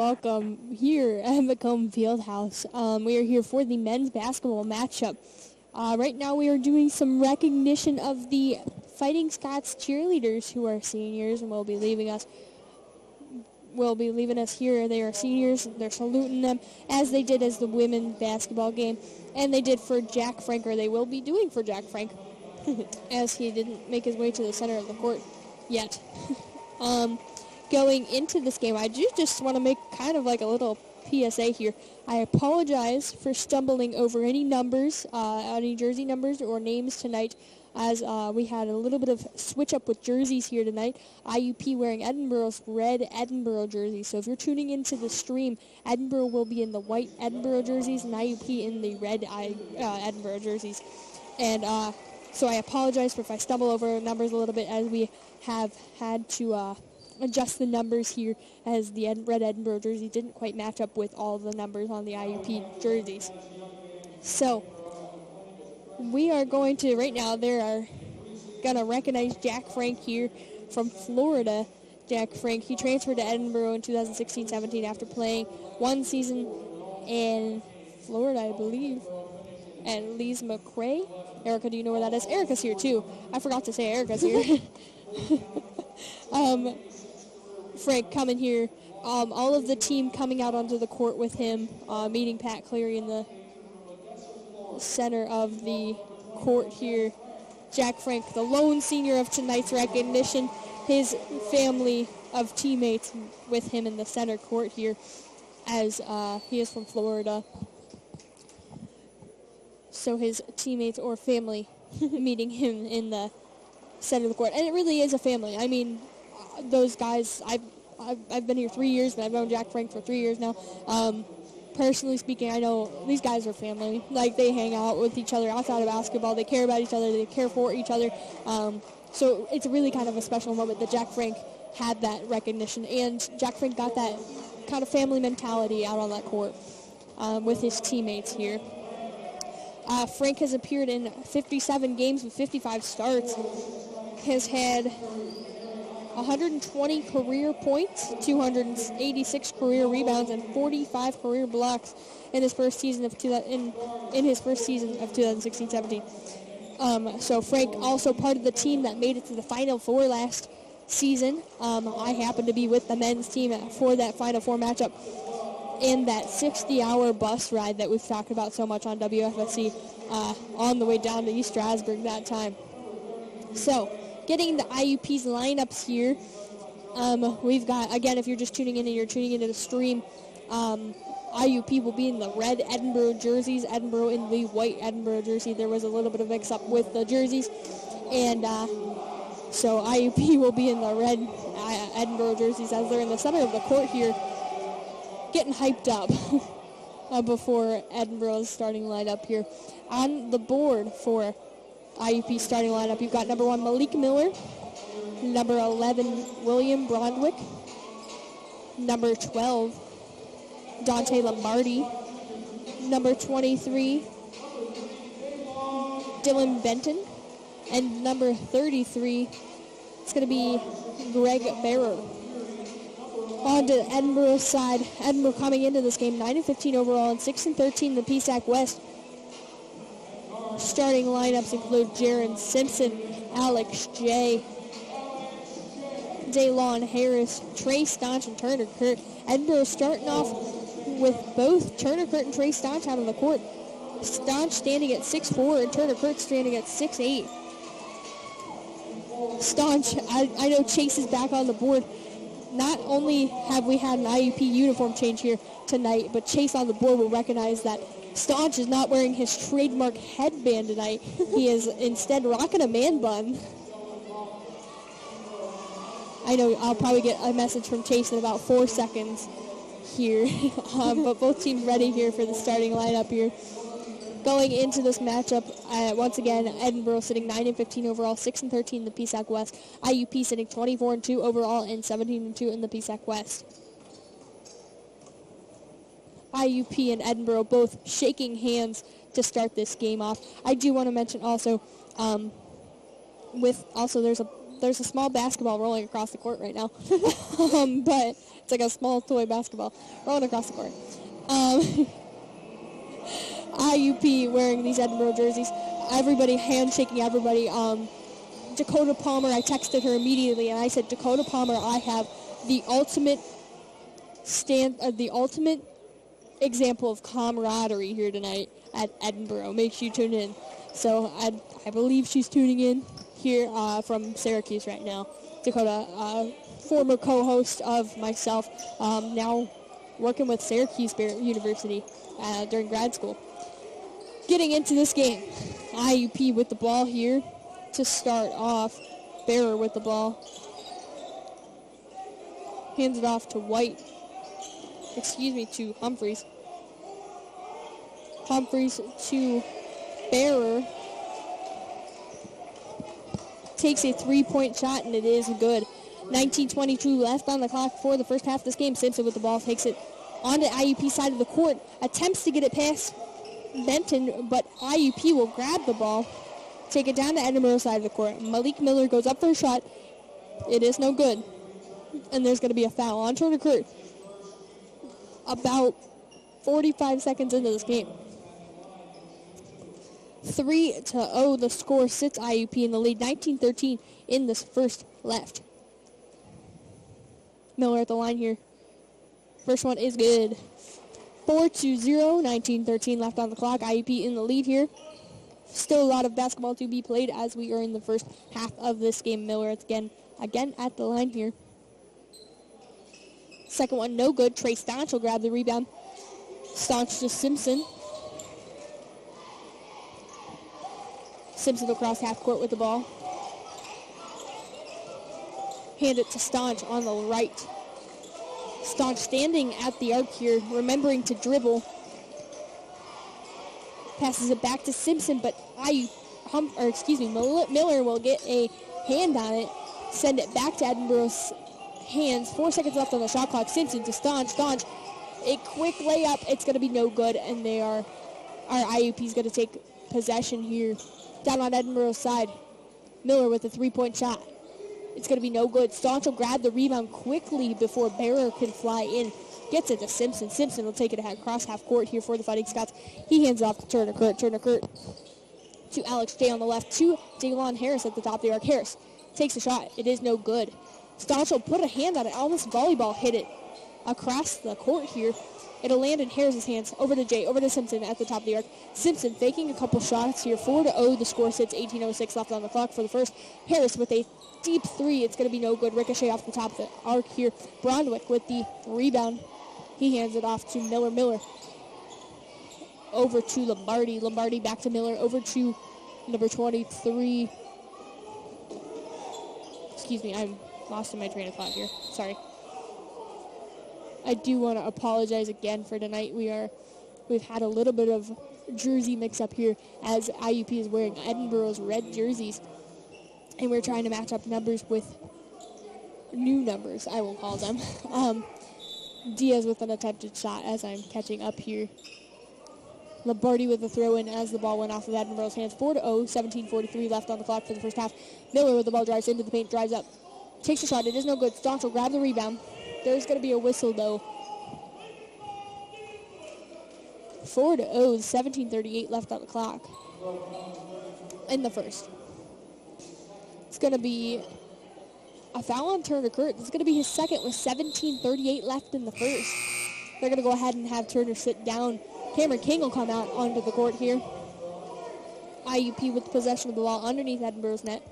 welcome here at Macomb Fieldhouse. We are here for the men's basketball matchup. Right now we are doing some recognition of the Fighting Scots cheerleaders who are seniors and will be leaving us here. They are seniors. They're saluting them as they did as the women's basketball game. And they did for Jack Frank, or they will be doing for Jack Frank, as he didn't make his way to the center of the court yet. Going into this game, I do just want to make kind of like a little PSA here. I apologize for stumbling over any numbers, any jersey numbers or names tonight, as we had a little bit of switch up with jerseys here tonight. IUP wearing Edinboro's red Edinboro jerseys. So if you're tuning into the stream, Edinboro will be in the white Edinboro jerseys and IUP in the red Edinboro jerseys. And so I apologize if I stumble over numbers a little bit, as we have had to adjust the numbers here, as the red Edinboro jersey didn't quite match up with all the numbers on the IUP jerseys. So we are going to, right now, they are going to recognize Jack Frank here from Florida. Jack Frank, he transferred to Edinboro in 2016-17 after playing one season in Florida, I believe, at Lee's McRae. Erica, do you know where that is? Erica's here too. I forgot to say Erica's here. Frank coming here. All of the team coming out onto the court with him, meeting Pat Cleary in the center of the court here. Jack Frank, the lone senior of tonight's recognition. His family of teammates with him in the center court here, as he is from Florida. So his teammates or family meeting him in the center of the court. And it really is a family. I mean, those guys, I've been here 3 years, but I've known Jack Frank for 3 years now. Personally speaking, I know these guys are family. Like, they hang out with each other outside of basketball. They care about each other. They care for each other. So it's really kind of a special moment that Jack Frank had that recognition. And Jack Frank got that kind of family mentality out on that court with his teammates here. Frank has appeared in 57 games with 55 starts. Has had 120 career points, 286 career rebounds, and 45 career blocks in his first season of 2016-17. So Frank also part of the team that made it to the Final Four last season. I happened to be with the men's team for that Final Four matchup, and that 60-hour bus ride that we've talked about so much on WFSC on the way down to East Stroudsburg that time. So, getting the IUP's lineups here, we've got, again, if you're just tuning in and you're tuning into the stream, IUP will be in the red Edinboro jerseys, Edinboro in the white Edinboro jersey. There was a little bit of mix-up with the jerseys, and so IUP will be in the red Edinboro jerseys as they're in the center of the court here, getting hyped up before Edinboro's starting lineup here. On the board for IUP starting lineup, you've got number 1, Malik Miller, number 11, William Brondwick, number 12, Dante Lombardi, number 23, Dylan Benton, and number 33, it's going to be Greg Barrer. On to Edinboro's side. Edinboro coming into this game 9-15 overall and 6-13 in the PSAC West. Starting lineups include Jaron Simpson, Alex J, Daylon Harris, Trey Staunch, and Turner Kurt. Edinboro starting off with both Turner Kurt and Trey Staunch out on the court. Staunch standing at 6'4", and Turner Kurt standing at 6'8". Staunch, I know Chase is back on the board. Not only have we had an IUP uniform change here tonight, but Chase on the board will recognize that Staunch is not wearing his trademark headband tonight. He is instead rocking a man bun. I know I'll probably get a message from Chase in about 4 seconds here. But both teams ready here for the starting lineup here. Going into this matchup, once again, Edinboro sitting 9-15 overall, 6-13 in the PSAC West. IUP sitting 24-2 overall and 17-2 in the PSAC West. IUP and Edinboro both shaking hands to start this game off. I do want to mention also, there's a There's a small basketball rolling across the court right now. But it's like a small toy basketball rolling across the court. IUP wearing these Edinboro jerseys. Everybody handshaking everybody. Dakota Palmer, I texted her immediately and I said, Dakota Palmer, I have the ultimate example of camaraderie here tonight at Edinboro. Make sure you tune in. So I believe she's tuning in here from Syracuse right now. Dakota, former co-host of myself, now working with Syracuse University during grad school. Getting into this game, IUP with the ball here to start off. Bearer with the ball. Hands it off to to Humphreys. Humphreys to Bearer. Takes a three-point shot, and it is good. 19:22 left on the clock for the first half of this game. Simpson with the ball takes it onto IUP side of the court. Attempts to get it past Benton, but IUP will grab the ball, take it down to Edinboro side of the court. Malik Miller goes up for a shot. It is no good. And there's going to be a foul on Turner Kurt about 45 seconds into this game. 3-0, the score sits IUP in the lead. 19-13 in this first left. Miller at the line here. First one is good. 4-0, 19-13 left on the clock. IUP in the lead here. Still a lot of basketball to be played as we are in the first half of this game. Miller again at the line here. Second one, no good. Trey Staunch will grab the rebound. Staunch to Simpson. Simpson across half court with the ball. Hand it to Staunch on the right. Staunch standing at the arc here, remembering to dribble. Passes it back to Simpson, but Miller will get a hand on it. Send it back to Edinboro's hands. 4 seconds left on the shot clock. Simpson to Staunch. Staunch, a quick layup. It's going to be no good, and our IUP's going to take possession here. Down on Edinboro's side. Miller with a three-point shot. It's going to be no good. Staunch will grab the rebound quickly before Bearer can fly in. Gets it to Simpson. Simpson will take it across half court here for the Fighting Scots. He hands it off to Turner Kurt. Turner Kurt to Alex J on the left. To Daylon Harris at the top of the arc. Harris takes a shot. It is no good. Staunch will put a hand on it. Almost volleyball hit it across the court here. It'll land in Harris's hands. Over to Jay. Over to Simpson at the top of the arc. Simpson faking a couple shots here. 4-0. The score sits. 18:06 left on the clock for the first. Harris with a deep three. It's going to be no good. Ricochet off the top of the arc here. Brondwick with the rebound. He hands it off to Miller. Miller over to Lombardi. Lombardi back to Miller. Over to number 23. Excuse me. I'm lost in my train of thought here. Sorry. I do want to apologize again for tonight. We've had a little bit of jersey mix-up here as IUP is wearing Edinboro's red jerseys. And we're trying to match up numbers with new numbers, I will call them. Diaz with an attempted shot as I'm catching up here. Lombardi with the throw-in as the ball went off of Edinboro's hands. 4-0, 17:43 left on the clock for the first half. Miller with the ball drives into the paint, drives up. Takes a shot. It is no good. Staunch will grab the rebound. There's going to be a whistle, though. 4-0, 17:38 left on the clock in the first. It's going to be a foul on Turner Kurt. It's going to be his second with 17:38 left in the first. They're going to go ahead and have Turner sit down. Cameron King will come out onto the court here. IUP with possession of the ball underneath Edinboro's net.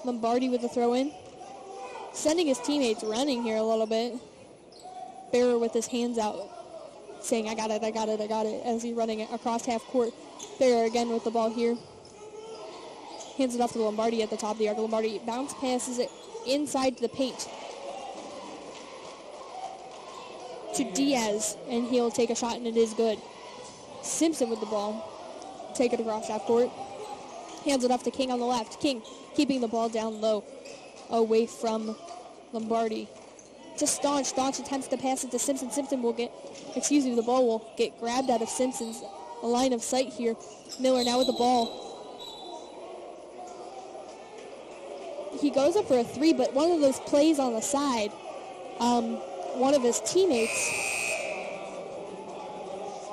Lombardi with the throw-in. Sending his teammates running here a little bit. Bearer with his hands out, saying, I got it, as he's running it across half court. Bearer again with the ball here. Hands it off to Lombardi at the top of the arc. Lombardi bounce passes it inside the paint to Diaz, and he'll take a shot, and it is good. Simpson with the ball. Take it across half court. Hands it off to King on the left. King keeping the ball down low, away from Lombardi. To Staunch. Staunch attempts to pass it to Simpson. Simpson will the ball will get grabbed out of Simpson's line of sight here. Miller now with the ball. he goes up for a three, but one of those plays on the side, one of his teammates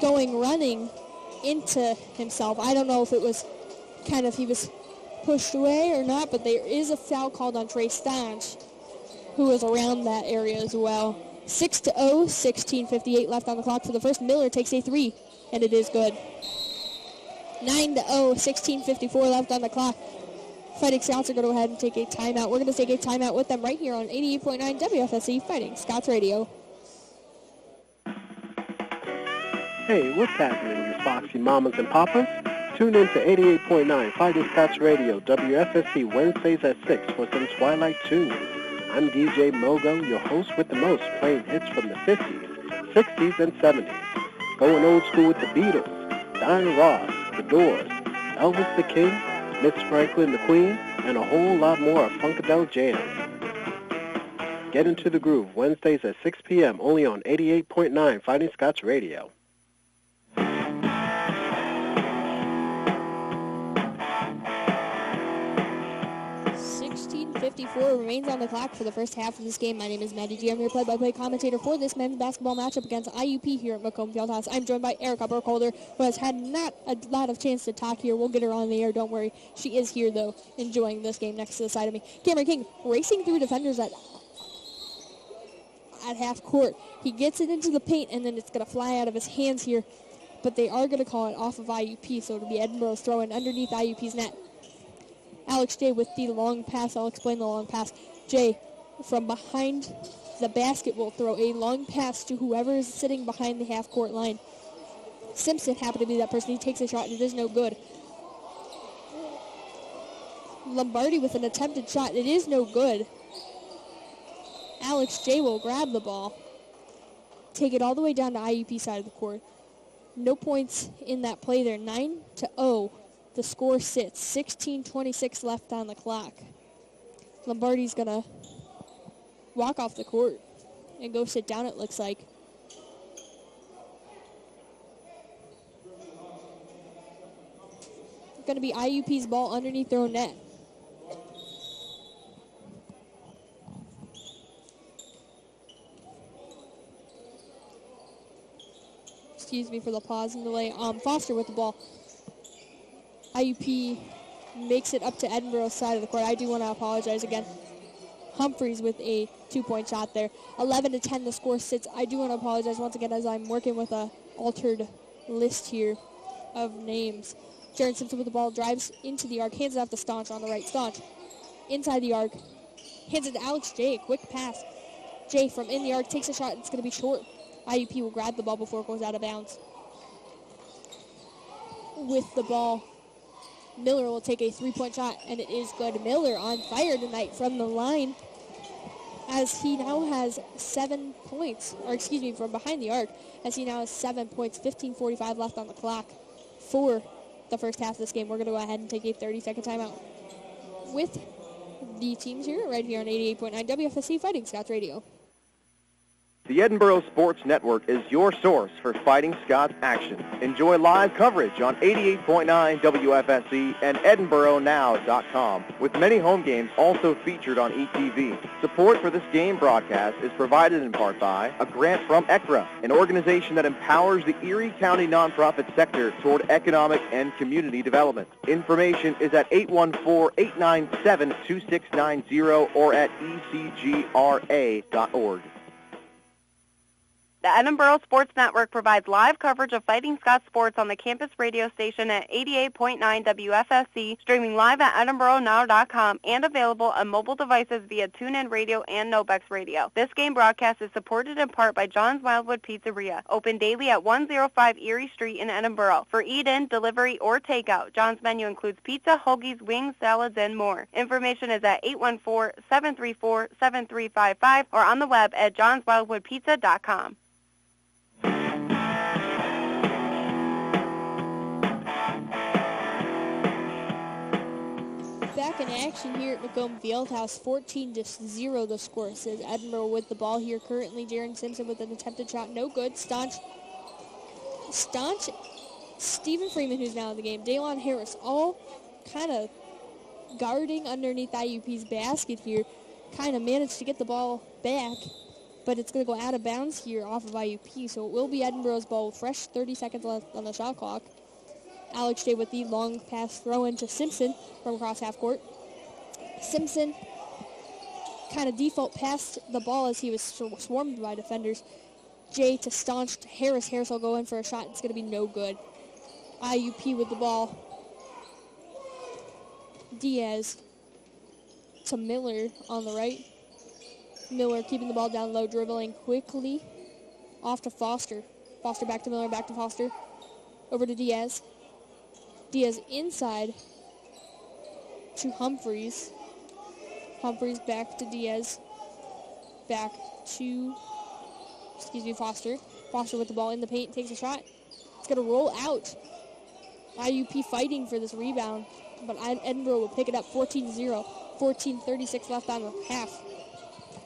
running into himself. I don't know if it was he was pushed away or not, but there is a foul called on Trey Stanch, who was around that area as well. 6-0, 16:58 left on the clock for the first. Miller takes a three, and it is good. 9-0, 16:54 left on the clock. Fighting Scots are going to go ahead and take a timeout. We're going to take a timeout with them right here on 88.9 WFSC Fighting Scots Radio. Hey, what's happening, you foxy mamas and papas? Tune in to 88.9 Fighting Scots Radio, WFSC, Wednesdays at 6 for some Twilight Tunes. I'm DJ Mogo, your host with the most, playing hits from the 50s, 60s, and 70s. Going old school with the Beatles, Diana Ross, The Doors, Elvis the King, Miss Franklin the Queen, and a whole lot more of Funkadelic jams. Get into the groove Wednesdays at 6 p.m. only on 88.9 Fighting Scots Radio. 16:54 remains on the clock for the first half of this game. My name is Maddie G. I'm your play-by-play commentator for this men's basketball matchup against IUP here at Macomb Fieldhouse. I'm joined by Erica Burkholder, who has had not a lot of chance to talk here. We'll get her on the air, don't worry. She is here, though, enjoying this game next to the side of me. Cameron King racing through defenders at half court. He gets it into the paint, and then it's going to fly out of his hands here. But they are going to call it off of IUP, so it'll be Edinboro's throw-in underneath IUP's net. Alex J with the long pass. I'll explain the long pass. J from behind the basket will throw a long pass to whoever is sitting behind the half-court line. Simpson happened to be that person. He takes a shot, and it is no good. Lombardi with an attempted shot. It is no good. Alex J will grab the ball, take it all the way down to IUP side of the court. No points in that play there. 9-0. The score sits. 16:26 left on the clock. Lombardi's going to walk off the court and go sit down, it looks like. It's going to be IUP's ball underneath their own net. Excuse me for the pause and delay. Foster with the ball. IUP makes it up to Edinboro's side of the court. I do want to apologize again. Humphreys with a two-point shot there. 11-10 the score sits. I do want to apologize once again as I'm working with a altered list here of names. Jaron Simpson with the ball, drives into the arc, hands it off to Staunch on the right. Staunch inside the arc, hands it to Alex J. Quick pass. J from in the arc takes a shot. It's going to be short. IUP will grab the ball before it goes out of bounds. With the ball, Miller will take a three-point shot, and it is good. Miller on fire tonight from the line as he now has 7 points, from behind the arc, as he now has 7 points, 15:45 left on the clock for the first half of this game. We're going to go ahead and take a 30-second timeout with the teams here, right here on 88.9 WFSC Fighting Scots Radio. The Edinboro Sports Network is your source for Fighting Scots action. Enjoy live coverage on 88.9 WFSC and EdinboroNow.com, with many home games also featured on ETV. Support for this game broadcast is provided in part by a grant from ECRA, an organization that empowers the Erie County nonprofit sector toward economic and community development. Information is at 814-897-2690 or at ecgra.org. The Edinboro Sports Network provides live coverage of Fighting Scots sports on the campus radio station at 88.9 WFSC, streaming live at EdinboroNow.com, and available on mobile devices via TuneIn Radio and Nobex Radio. This game broadcast is supported in part by John's Wildwood Pizzeria, open daily at 105 Erie Street in Edinboro. For eat-in, delivery, or takeout, John's menu includes pizza, hoagies, wings, salads, and more. Information is at 814-734-7355 or on the web at johnswildwoodpizza.com. Back in action here at Macomb Fieldhouse, 14-0 the score says. Edinboro with the ball here currently. Jaron Simpson with an attempted shot, no good. Staunch, Stephen Freeman, who's now in the game, Daylon Harris, all kind of guarding underneath IUP's basket here. Kind of managed to get the ball back, but it's going to go out of bounds here off of IUP, so it will be Edinboro's ball with fresh 30 seconds left on the shot clock. Alex J with the long pass throw in to Simpson from across half court. Simpson kind of default passed the ball as he was swarmed by defenders. J to staunch to Harris. Harris will go in for a shot. It's going to be no good. IUP with the ball. Diaz to Miller on the right. Miller keeping the ball down low, dribbling quickly off to Foster. Foster back to Miller, back to Foster. Over to Diaz. Diaz inside to Humphreys. Humphreys back to Diaz. Back to, Foster. Foster with the ball in the paint, takes a shot. It's going to roll out. IUP fighting for this rebound, but Edinboro will pick it up 14-0. 14:36 left on the half.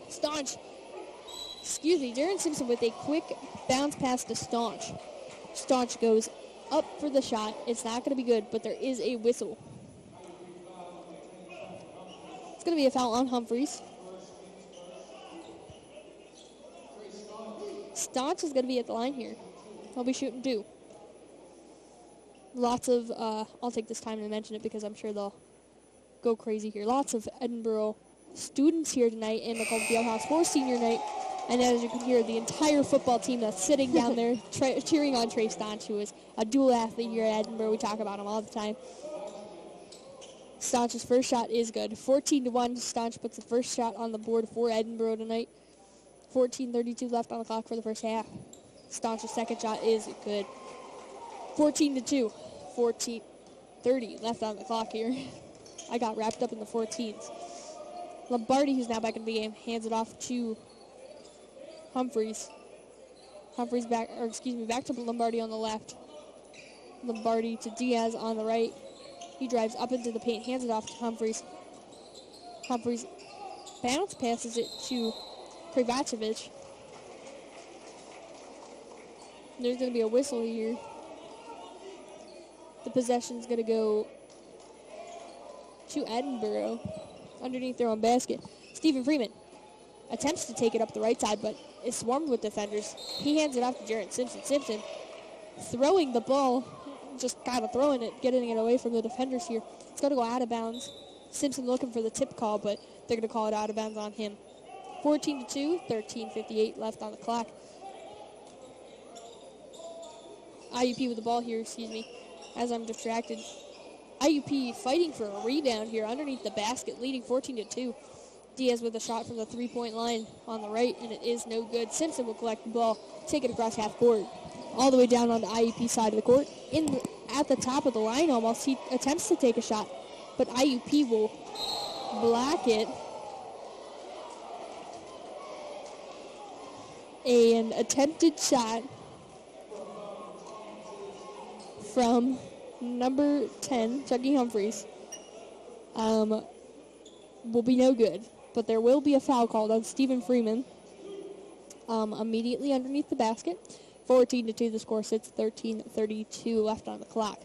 Jaron Simpson with a quick bounce pass to Staunch. Staunch goes up for the shot. It's not going to be good, but there is a whistle. It's going to be a foul on Humphreys. Staunch is going to be at the line here. He'll be shooting 2. Lots of, I'll take this time to mention it because I'm sure they'll go crazy here. Lots of Edinboro students here tonight in McComb Fieldhouse for senior night. And as you can hear, the entire football team that's sitting down there cheering on Trey Staunch, who is a dual athlete here at Edinboro. We talk about him all the time. Staunch's first shot is good. 14-1, Staunch puts the first shot on the board for Edinboro tonight. 14:32 left on the clock for the first half. Staunch's second shot is good. 14-2. 14:30 left on the clock here. I got wrapped up in the 14s. Lombardi, who's now back in the game, hands it off to Humphreys. Humphreys back to Lombardi on the left. Lombardi to Diaz on the right. He drives up into the paint, hands it off to Humphreys. Humphreys bounce passes it to Krivacevic. There's going to be a whistle here. The possession's going to go to Edinboro underneath their own basket. Stephen Freeman attempts to take it up the right side, but is swarmed with defenders. He hands it off to Jaron Simpson. Simpson throwing the ball, just kind of throwing it, getting it away from the defenders here. It's going to go out of bounds. Simpson looking for the tip call, but they're going to call it out of bounds on him. 14-2, 13:58 left on the clock. IUP with the ball here, as I'm distracted. IUP fighting for a rebound here underneath the basket, leading 14-2. Diaz with a shot from the three-point line on the right, and it is no good. Simpson will collect the ball, take it across half court, all the way down on the IUP side of the court. At the top of the line almost, he attempts to take a shot, but IUP will block it. An attempted shot from number 10, Chucky Humphreys, will be no good. But there will be a foul called on Stephen Freeman immediately underneath the basket. 14-2 the score sits, 13:32 left on the clock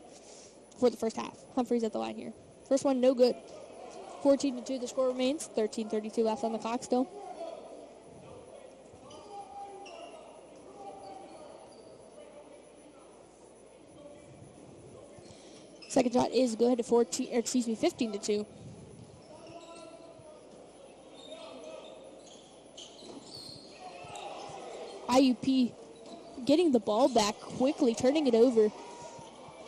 for the first half. Humphreys at the line here. First one, no good. 14-2 the score remains, 13:32 left on the clock still. Second shot is good, 15-2. IUP getting the ball back quickly, turning it over.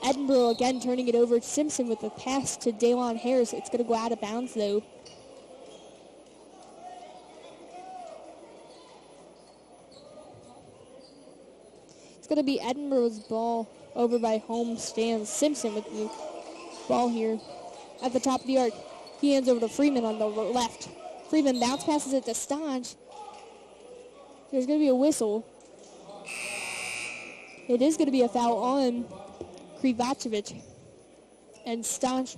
Edinboro again turning it over. Simpson with the pass to Daylon Harris. It's going to go out of bounds, though. It's going to be Edinboro's ball over by home stands. Simpson with the ball here at the top of the arc. He hands over to Freeman on the left. Freeman bounce passes it to Staunch. There's going to be a whistle. It is going to be a foul on Krivacevic. And Staunch.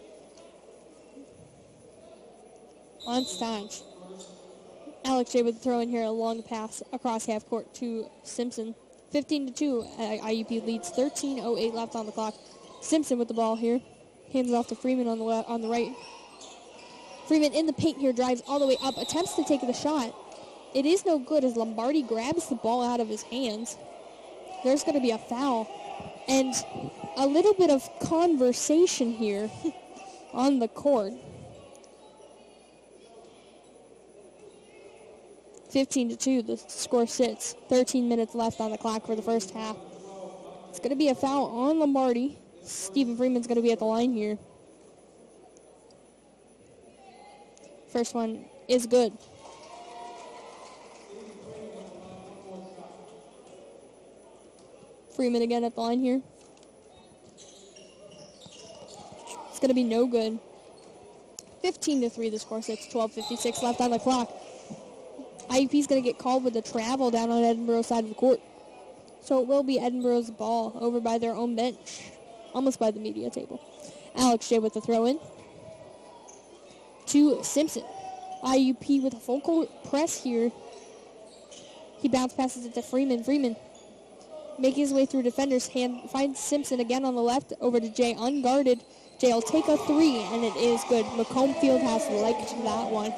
On Staunch. Alex J with the throw in here, a long pass across half court to Simpson. 15-2, IUP leads, 13:08 left on the clock. Simpson with the ball here. Hands it off to Freeman on the right. Freeman in the paint here, drives all the way up, attempts to take the shot. It is no good as Lombardi grabs the ball out of his hands. There's going to be a foul. And a little bit of conversation here on the court. 15-2, the score sits. 13 minutes left on the clock for the first half. It's going to be a foul on Lombardi. Stephen Freeman's going to be at the line here. First one is good. Freeman again at the line here. It's going to be no good. 15-3, the score sits. 12:56 left on the clock. IUP's going to get called with a travel down on Edinboro's side of the court. So it will be Edinboro's ball over by their own bench. Almost by the media table. Alex J with the throw-in. To Simpson. IUP with a full court press here. He bounce passes it to Freeman. Freeman making his way through defenders. Finds Simpson again on the left. Over to Jay unguarded. Jay will take a three, and it is good. Macomb Fieldhouse liked that one.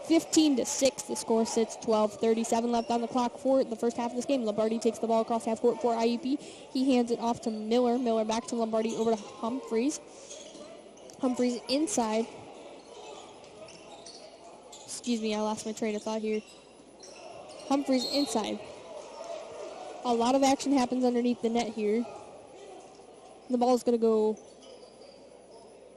15-6, the score sits. 12:37 left on the clock for the first half of this game. Lombardi takes the ball across half court for IUP. He hands it off to Miller. Miller back to Lombardi, over to Humphreys. Humphreys inside. Excuse me, I lost my train of thought here. Humphreys inside. A lot of action happens underneath the net here. The ball is going to go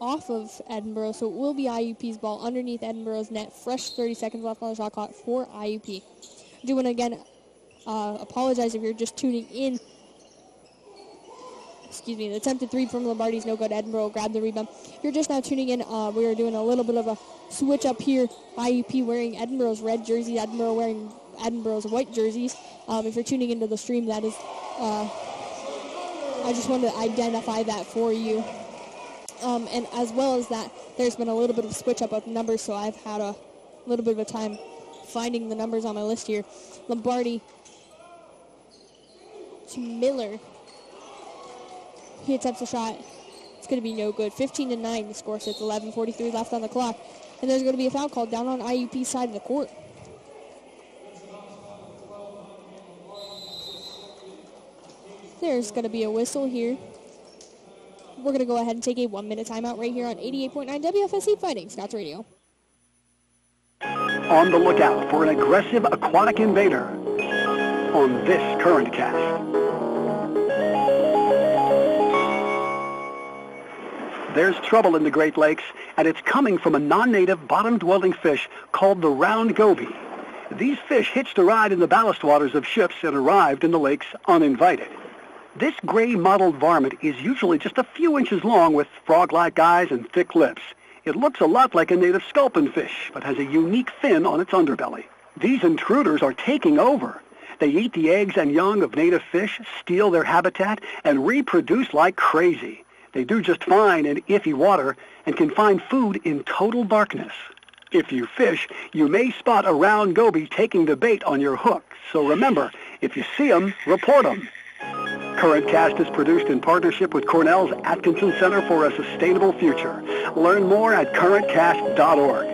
off of Edinboro, so it will be IUP's ball underneath Edinboro's net. Fresh 30 seconds left on the shot clock for IUP. I do want to again apologize if you're just tuning in. Excuse me, the attempted three from Lombardi is no good. Edinboro grabbed the rebound. If you're just now tuning in, we are doing a little bit of a switch up here. IUP wearing Edinboro's red jersey, Edinboro wearing Edinboro's white jerseys. If you're tuning into the stream, that is, I just wanted to identify that for you. And as well as that, there's been a little bit of switch up of numbers, so I've had a little bit of a time finding the numbers on my list here. Lombardi to Miller. He attempts a shot. It's going to be no good. 15-9, the score sits. 11:43 left on the clock. And there's going to be a foul called down on IUP's side of the court. There's going to be a whistle here. We're going to go ahead and take a 1-minute timeout right here on 88.9 WFSC Fighting Scots Radio. On the lookout for an aggressive aquatic invader on this current cast. There's trouble in the Great Lakes, and it's coming from a non-native bottom-dwelling fish called the round goby. These fish hitched a ride in the ballast waters of ships and arrived in the lakes uninvited. This gray mottled varmint is usually just a few inches long with frog-like eyes and thick lips. It looks a lot like a native sculpin fish, but has a unique fin on its underbelly. These intruders are taking over. They eat the eggs and young of native fish, steal their habitat, and reproduce like crazy. They do just fine in iffy water and can find food in total darkness. If you fish, you may spot a round goby taking the bait on your hook. So remember, if you see them, report them. Current Cast is produced in partnership with Cornell's Atkinson Center for a Sustainable Future. Learn more at currentcast.org.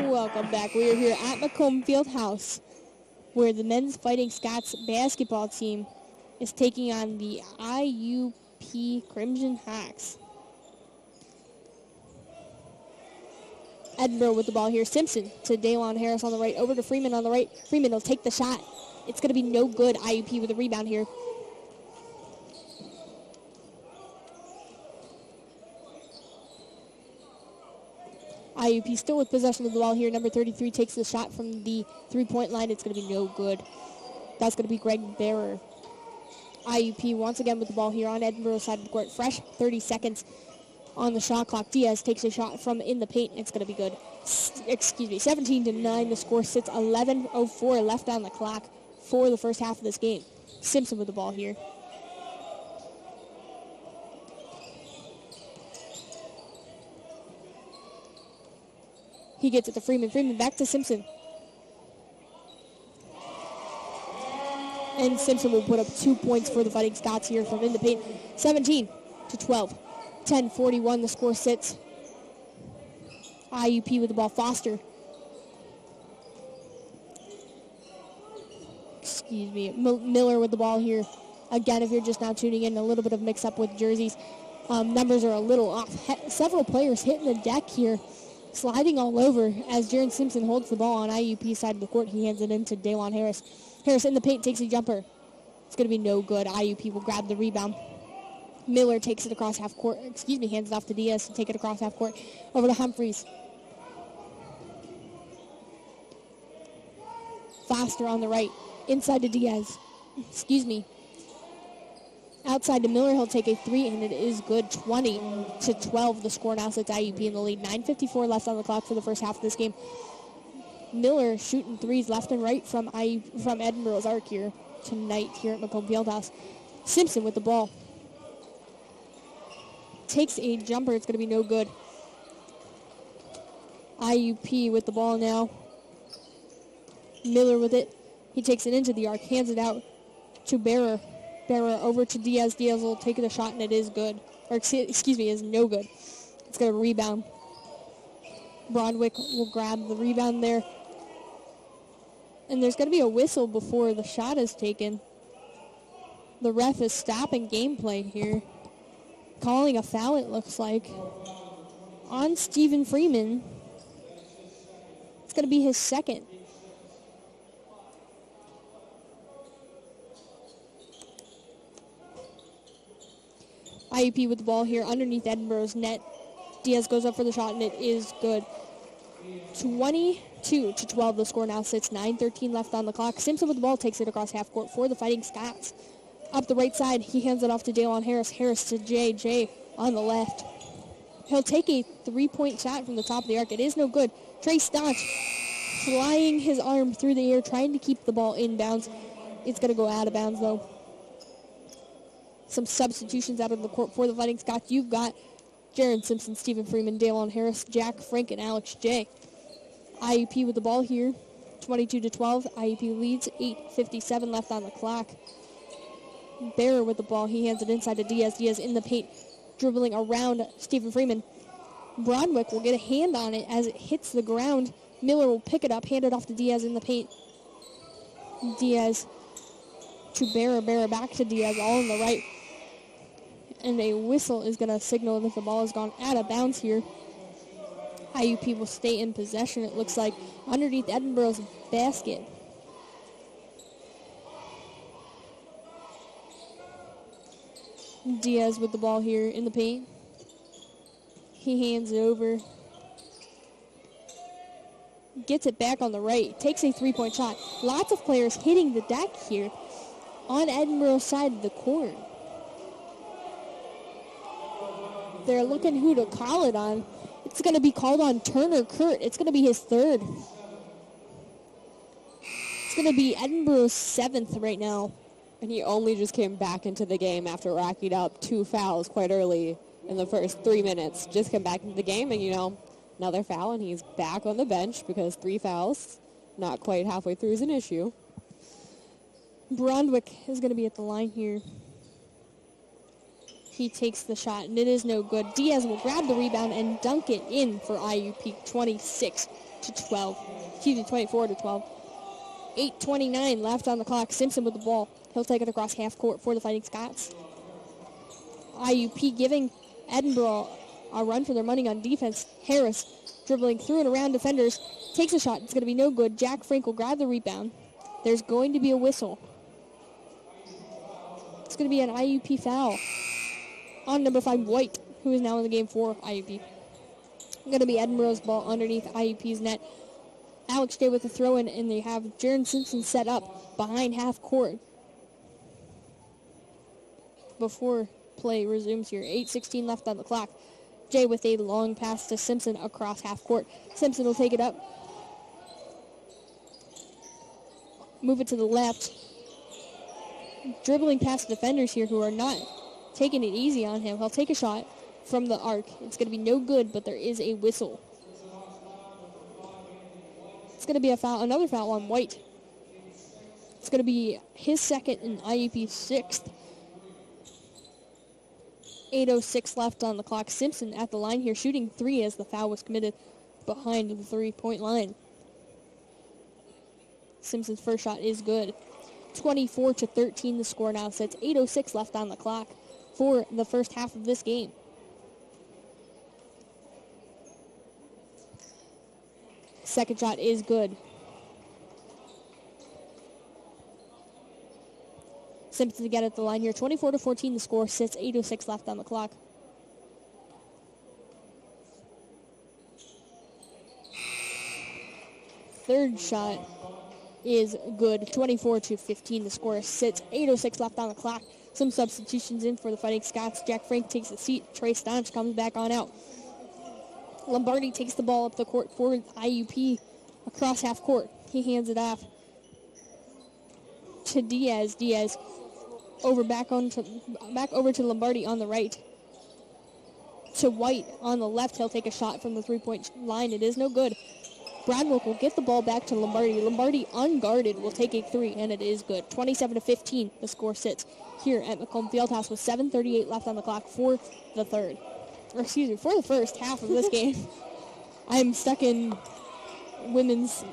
Welcome back. We are here at Macomb Fieldhouse, where the men's Fighting Scots basketball team is taking on the IUP Crimson Hawks. Edinboro with the ball here. Simpson to Daylon Harris on the right. Over to Freeman on the right. Freeman will take the shot. It's going to be no good. IUP with a rebound here. IUP still with possession of the ball here. Number 33 takes the shot from the three-point line. It's going to be no good. That's going to be Greg Barrer. IUP once again with the ball here on Edinboro's side of the court. Fresh 30 seconds on the shot clock. Diaz takes a shot from in the paint. It's going to be good. 17-9. The score sits. 11:04 left on the clock for the first half of this game. Simpson with the ball here. He gets it to Freeman. Freeman back to Simpson. And Simpson will put up 2 points for the Fighting Scots here from in the paint. 17-12. 10:41 the score sits. IUP with the ball. Foster. Excuse me. Miller with the ball here. Again, if you're just now tuning in, a little bit of mix-up with jerseys. Numbers are a little off. Several players hitting the deck here, sliding all over as Jaron Simpson holds the ball on IUP side of the court. He hands it in to Daylon Harris. Harris in the paint, takes a jumper. It's going to be no good. IUP will grab the rebound. Miller takes it across half court. Hands it off to Diaz to take it across half court. Over to Humphreys. Foster on the right. Inside to Diaz. Outside to Miller, he'll take a three, and it is good. 20-12, the score now sits IUP in the lead. 9:54 left on the clock for the first half of this game. Miller shooting threes left and right from Edinboro's arc here tonight here at Macomb Fieldhouse. Simpson with the ball. Takes a jumper. It's going to be no good. IUP with the ball now. Miller with it. He takes it into the arc, hands it out to Bearer. Bearer over to Diaz. Diaz will take the shot, and it is good. Is no good. It's going to rebound. Broadwick will grab the rebound there. And there's going to be a whistle before the shot is taken. The ref is stopping gameplay here. Calling a foul, it looks like, on Stephen Freeman. It's going to be his second. IUP with the ball here underneath Edinboro's net. Diaz goes up for the shot, and it is good. 22-12, the score now sits. 9:13 left on the clock. Simpson with the ball takes it across half court for the Fighting Scots. Up the right side, he hands it off to Daylon Harris. Harris to Jay on the left. He'll take a three-point shot from the top of the arc. It is no good. Trey Staunch flying his arm through the air, trying to keep the ball in bounds. It's going to go out of bounds, though. Some substitutions out of the court for the Fighting Scots. You've got Jaron Simpson, Stephen Freeman, Daylon Harris, Jack Frank, and Alex J. IUP with the ball here. 22-12. IUP leads. 8:57 left on the clock. Bearer with the ball. He hands it inside to Diaz. Diaz in the paint, dribbling around Stephen Freeman. Broadwick will get a hand on it as it hits the ground. Miller will pick it up, hand it off to Diaz in the paint. Diaz to Bearer. Bearer back to Diaz, all on the right. And a whistle is going to signal that the ball has gone out of bounds here. IUP will stay in possession, it looks like, underneath Edinboro's basket. Diaz with the ball here in the paint. He hands it over. Gets it back on the right. Takes a three-point shot. Lots of players hitting the deck here on Edinboro's side of the court. They're looking who to call it on. It's going to be called on Turner Kurt. It's going to be his third. It's going to be Edinboro's seventh right now. And he only just came back into the game after racking up 2 fouls quite early in the first 3 minutes. Just came back into the game and, another foul, and he's back on the bench because 3 fouls, not quite halfway through, is an issue. Brondwick is going to be at the line here. He takes the shot, and it is no good. Diaz will grab the rebound and dunk it in for IUP. 24-12. 8:29 left on the clock. Simpson with the ball. He'll take it across half court for the Fighting Scots. IUP giving Edinboro a run for their money on defense. Harris dribbling through and around defenders. Takes a shot. It's going to be no good. Jack Frank will grab the rebound. There's going to be a whistle. It's going to be an IUP foul on number 5, White, who is now in the game for IUP. Going to be Edinboro's ball underneath IUP's net. Alex J with the throw-in, and they have Jaron Simpson set up behind half court before play resumes here. 8:16 left on the clock. Jay with a long pass to Simpson across half court. Simpson will take it up. Move it to the left. Dribbling past defenders here who are not taking it easy on him. He'll take a shot from the arc. It's going to be no good, but there is a whistle. It's going to be a foul, another foul on White. It's going to be his second and IUP's sixth. 8:06 left on the clock. Simpson at the line here, shooting three as the foul was committed behind the three-point line. Simpson's first shot is good. 24-13 the score now sits. 8:06 left on the clock for the first half of this game. Second shot is good. Simpson again at the line here. 24-14 the score sits. 8:06 left on the clock. Third shot is good. 24-15 the score sits. 8:06 left on the clock. Some substitutions in for the Fighting Scots. Jack Frank takes a seat. Trey Staunch comes back on out. Lombardi takes the ball up the court for IUP across half court. He hands it off to Diaz. Diaz back over to Lombardi on the right. To White on the left. He'll take a shot from the three-point line. It is no good. Bradwick will get the ball back to Lombardi. Lombardi, unguarded, will take a three, and it is good. 27-15, the score sits here at McComb Fieldhouse with 7:38 left on the clock for the for the first half of this game. I'm stuck in women's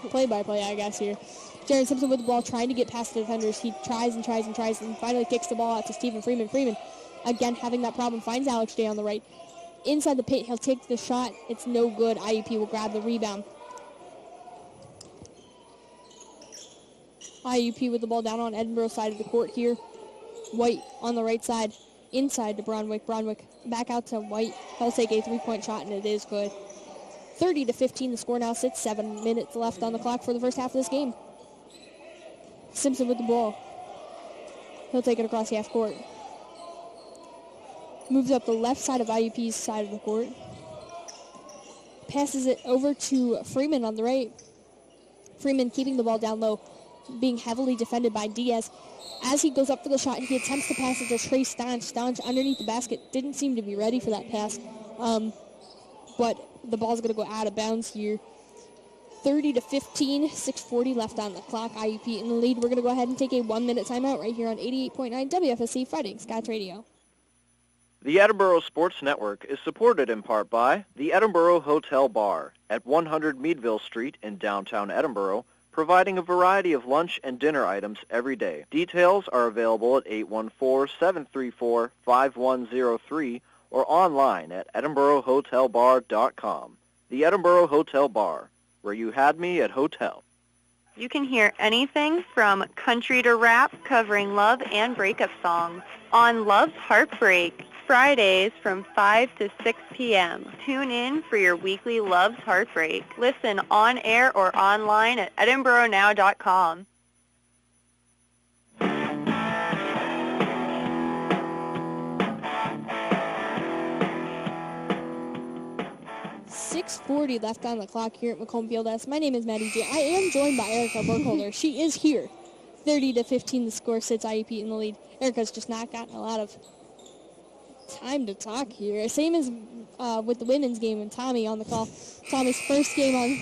play-by-play, I guess, here. Jaron Simpson with the ball, trying to get past the defenders. He tries and finally kicks the ball out to Stephen Freeman. Freeman, again, having that problem, finds Alex Day on the right. Inside the paint, he'll take the shot. It's no good. IUP will grab the rebound. IUP with the ball down on Edinboro side of the court here. White on the right side, inside to Brownwick. Brownwick back out to White. He'll take a three-point shot, and it is good. 30-15, the score now sits. 7 minutes left on the clock for the first half of this game. Simpson with the ball. He'll take it across half court. Moves up the left side of IUP's side of the court. Passes it over to Freeman on the right. Freeman keeping the ball down low, being heavily defended by Diaz. As he goes up for the shot, he attempts to pass it to Trey Staunch. Staunch underneath the basket. Didn't seem to be ready for that pass. But the ball's going to go out of bounds here. 30-15, 6:40 left on the clock. IUP in the lead. We're going to go ahead and take a 1-minute timeout right here on 88.9 WFSC Fighting Scots Radio. The Edinboro Sports Network is supported in part by the Edinboro Hotel Bar at 100 Meadville Street in downtown Edinboro, providing a variety of lunch and dinner items every day. Details are available at 814-734-5103 or online at edinborohotelbar.com. The Edinboro Hotel Bar, where you had me at hotel. You can hear anything from country to rap, covering love and breakup songs on Love's Heartbreak, Fridays from 5 to 6 p.m. Tune in for your weekly Love's Heartbreak. Listen on air or online at EdinboroNow.com. .40 left on the clock here at McComb Fieldhouse. My name is Maddie J. I am joined by Erica Burkholder. She is here. 30-15, the score sits. IUP in the lead. Erica's just not gotten a lot of time to talk here. Same as with the women's game and Tommy on the call. Tommy's first game on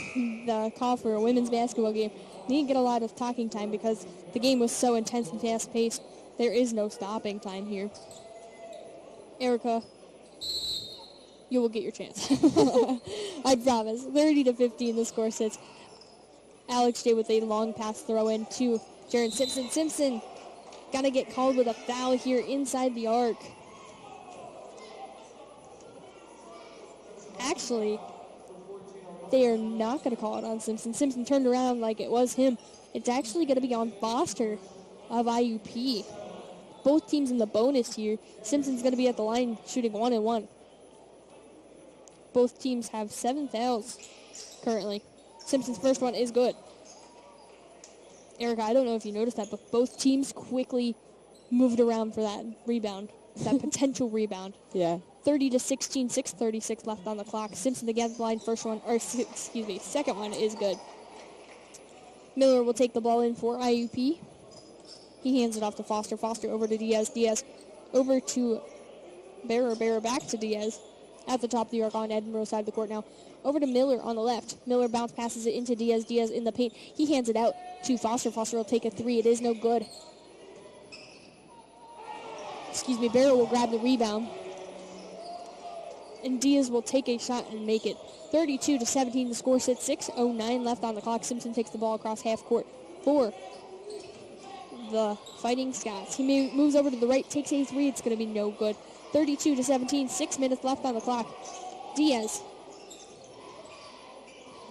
the call for a women's basketball game. Didn't get a lot of talking time because the game was so intense and fast-paced. There is no stopping time here. Erica, you will get your chance. I promise. 30-15, the score sits. Alex J with a long pass throw in to Jaron Simpson. Simpson gonna get called with a foul here inside the arc. Actually, they are not going to call it on Simpson. Simpson turned around like it was him. It's actually going to be on Foster of IUP. Both teams in the bonus here. Simpson's going to be at the line shooting 1-1. Both teams have 7 fouls currently. Simpson's first one is good. Erica, I don't know if you noticed that, but both teams quickly moved around for that rebound, that potential rebound. Yeah. 30-16, 6:36 left on the clock. Simpson against the line. Second one is good. Miller will take the ball in for IUP. He hands it off to Foster. Foster over to Diaz. Diaz over to Barra. Barra back to Diaz. at the top of the arc on Edinboro's side of the court now. Over to Miller on the left. Miller bounce passes it into Diaz. Diaz in the paint. He hands it out to Foster. Foster will take a three. It is no good. Barrow will grab the rebound. And Diaz will take a shot and make it. 32-17, the score sits 6:09 left on the clock. Simpson takes the ball across half court for the Fighting Scots. He moves over to the right, takes a three. It's going to be no good. 32-17, 6 minutes left on the clock. Diaz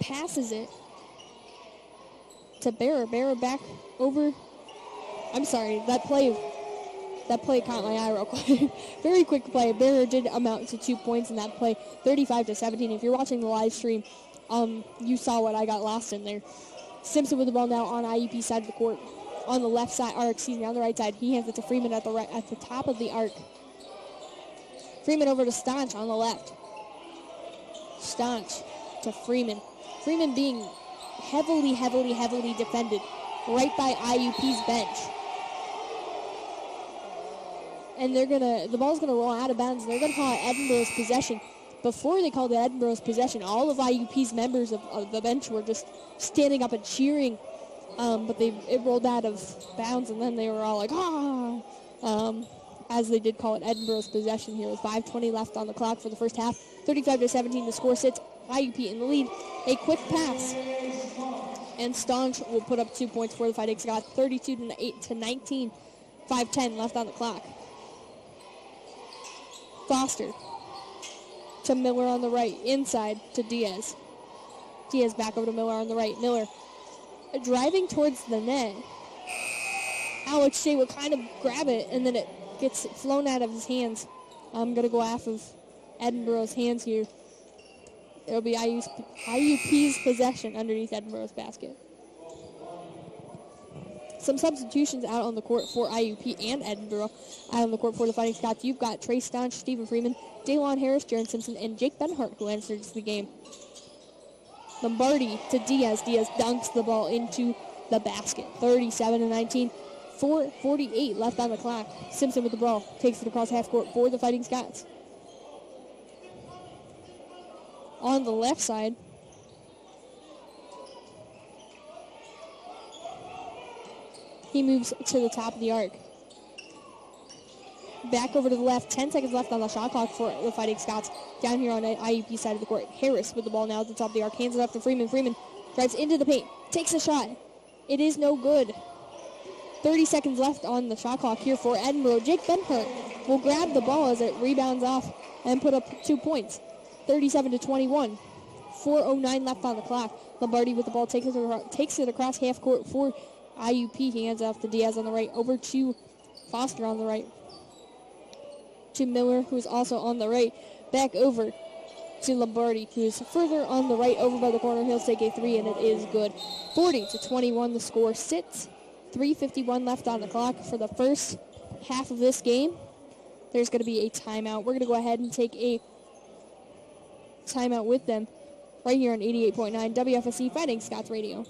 passes it to Barrow. Barrow back over. I'm sorry, that play caught my eye real quick. Very quick play. Barrow did amount to 2 points in that play, 35-17. If you're watching the live stream, you saw what I got lost in there. Simpson with the ball now on IUP's side of the court. On the left side, on the right side. He hands it to Freeman at the top of the arc. Freeman over to Staunch on the left. Staunch to Freeman. Freeman being heavily defended right by IUP's bench. And the ball's gonna roll out of bounds, and they're gonna call it Edinboro's possession. Before they called it Edinboro's possession, all of IUP's members of the bench were just standing up and cheering. But it rolled out of bounds, and then they were all like, as they did call it Edinboro's possession here with 5:20 left on the clock for the first half. 35-17, the score sits IUP in the lead. A quick pass, and Staunch will put up 2 points for the Fighting Scots. 32-19, 5:10 left on the clock. Foster to Miller on the right, inside to Diaz. Diaz back over to Miller on the right. Miller driving towards the net. Alex Shea will kind of grab it, and then it gets flown out of his hands. I'm going to go off of Edinboro's hands here. It'll be IUP's possession underneath Edinboro's basket. Some substitutions out on the court for IUP and Edinboro. Out on the court for the Fighting Scots, you've got Trey Staunch, Stephen Freeman, Daylon Harris, Jaron Simpson, and Jake Benhart, who enters the game. Lombardi to Diaz. Diaz dunks the ball into the basket. 37-19. 4:48 left on the clock. Simpson with the ball. Takes it across half court for the Fighting Scots. On the left side, he moves to the top of the arc. Back over to the left. 10 seconds left on the shot clock for the Fighting Scots. Down here on the IUP side of the court. Harris with the ball now at the top of the arc. Hands it up to Freeman. Freeman drives into the paint. Takes a shot. It is no good. 30 seconds left on the shot clock here for Edinboro. Jake Benhart will grab the ball as it rebounds off and put up 2 points. 37-21. 4:09 left on the clock. Lombardi with the ball takes it across half court for IUP. He hands off to Diaz on the right. Over to Foster on the right. To Miller, who's also on the right. Back over to Lombardi, who's further on the right over by the corner. He'll take a three, and it is good. 40-21, the score sits. 3:51 left on the clock for the first half of this game. There's going to be a timeout. We're going to go ahead and take a timeout with them right here on 88.9 WFSC Fighting Scots Radio.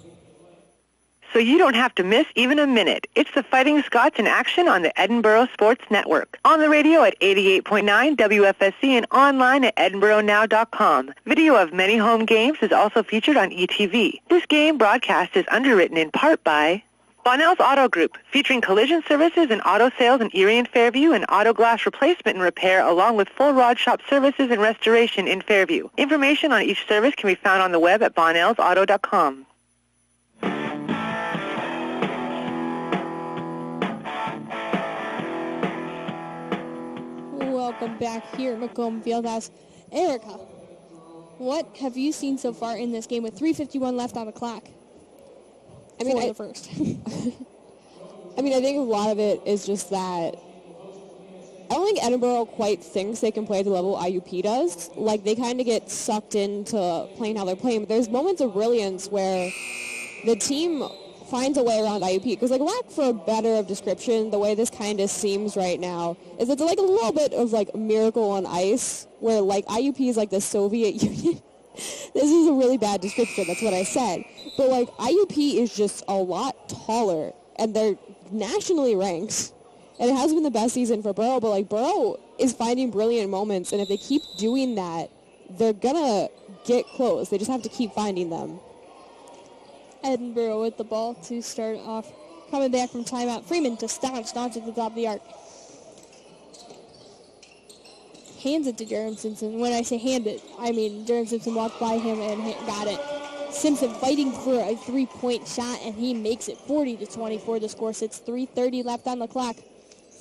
So you don't have to miss even a minute. It's the Fighting Scots in action on the Edinboro Sports Network. On the radio at 88.9 WFSC and online at EdinboroNow.com. Video of many home games is also featured on ETV. This game broadcast is underwritten in part by Bonnell's Auto Group, featuring collision services and auto sales in Erie and Fairview and auto glass replacement and repair along with full rod shop services and restoration in Fairview. Information on each service can be found on the web at bonnellsauto.com. Welcome back here at Macomb Fieldhouse. Erica, what have you seen so far in this game with 3:51 left on the clock? The first. I think a lot of it is just that I don't think Edinboro quite thinks they can play at the level IUP does. Like, they kind of get sucked into playing how they're playing, but there's moments of brilliance where the team finds a way around IUP. Because, lack for a better description, the way this kind of seems right now is it's like a little bit of, Miracle on Ice, where, IUP is like the Soviet Union. This is a really bad description, that's what I said. But, IUP is just a lot taller, and they're nationally ranked. And it has been the best season for Borough, but like Borough is finding brilliant moments, and if they keep doing that, they're gonna get close. They just have to keep finding them. Edinboro with the ball to start off. Coming back from timeout. Freeman to Staunch. Staunch at the top of the arc. Hands it to Jaron Simpson. When I say hand it, I mean Jaron Simpson walked by him and got it. Simpson fighting for a three-point shot, and he makes it 40-24. The score sits 3:30 left on the clock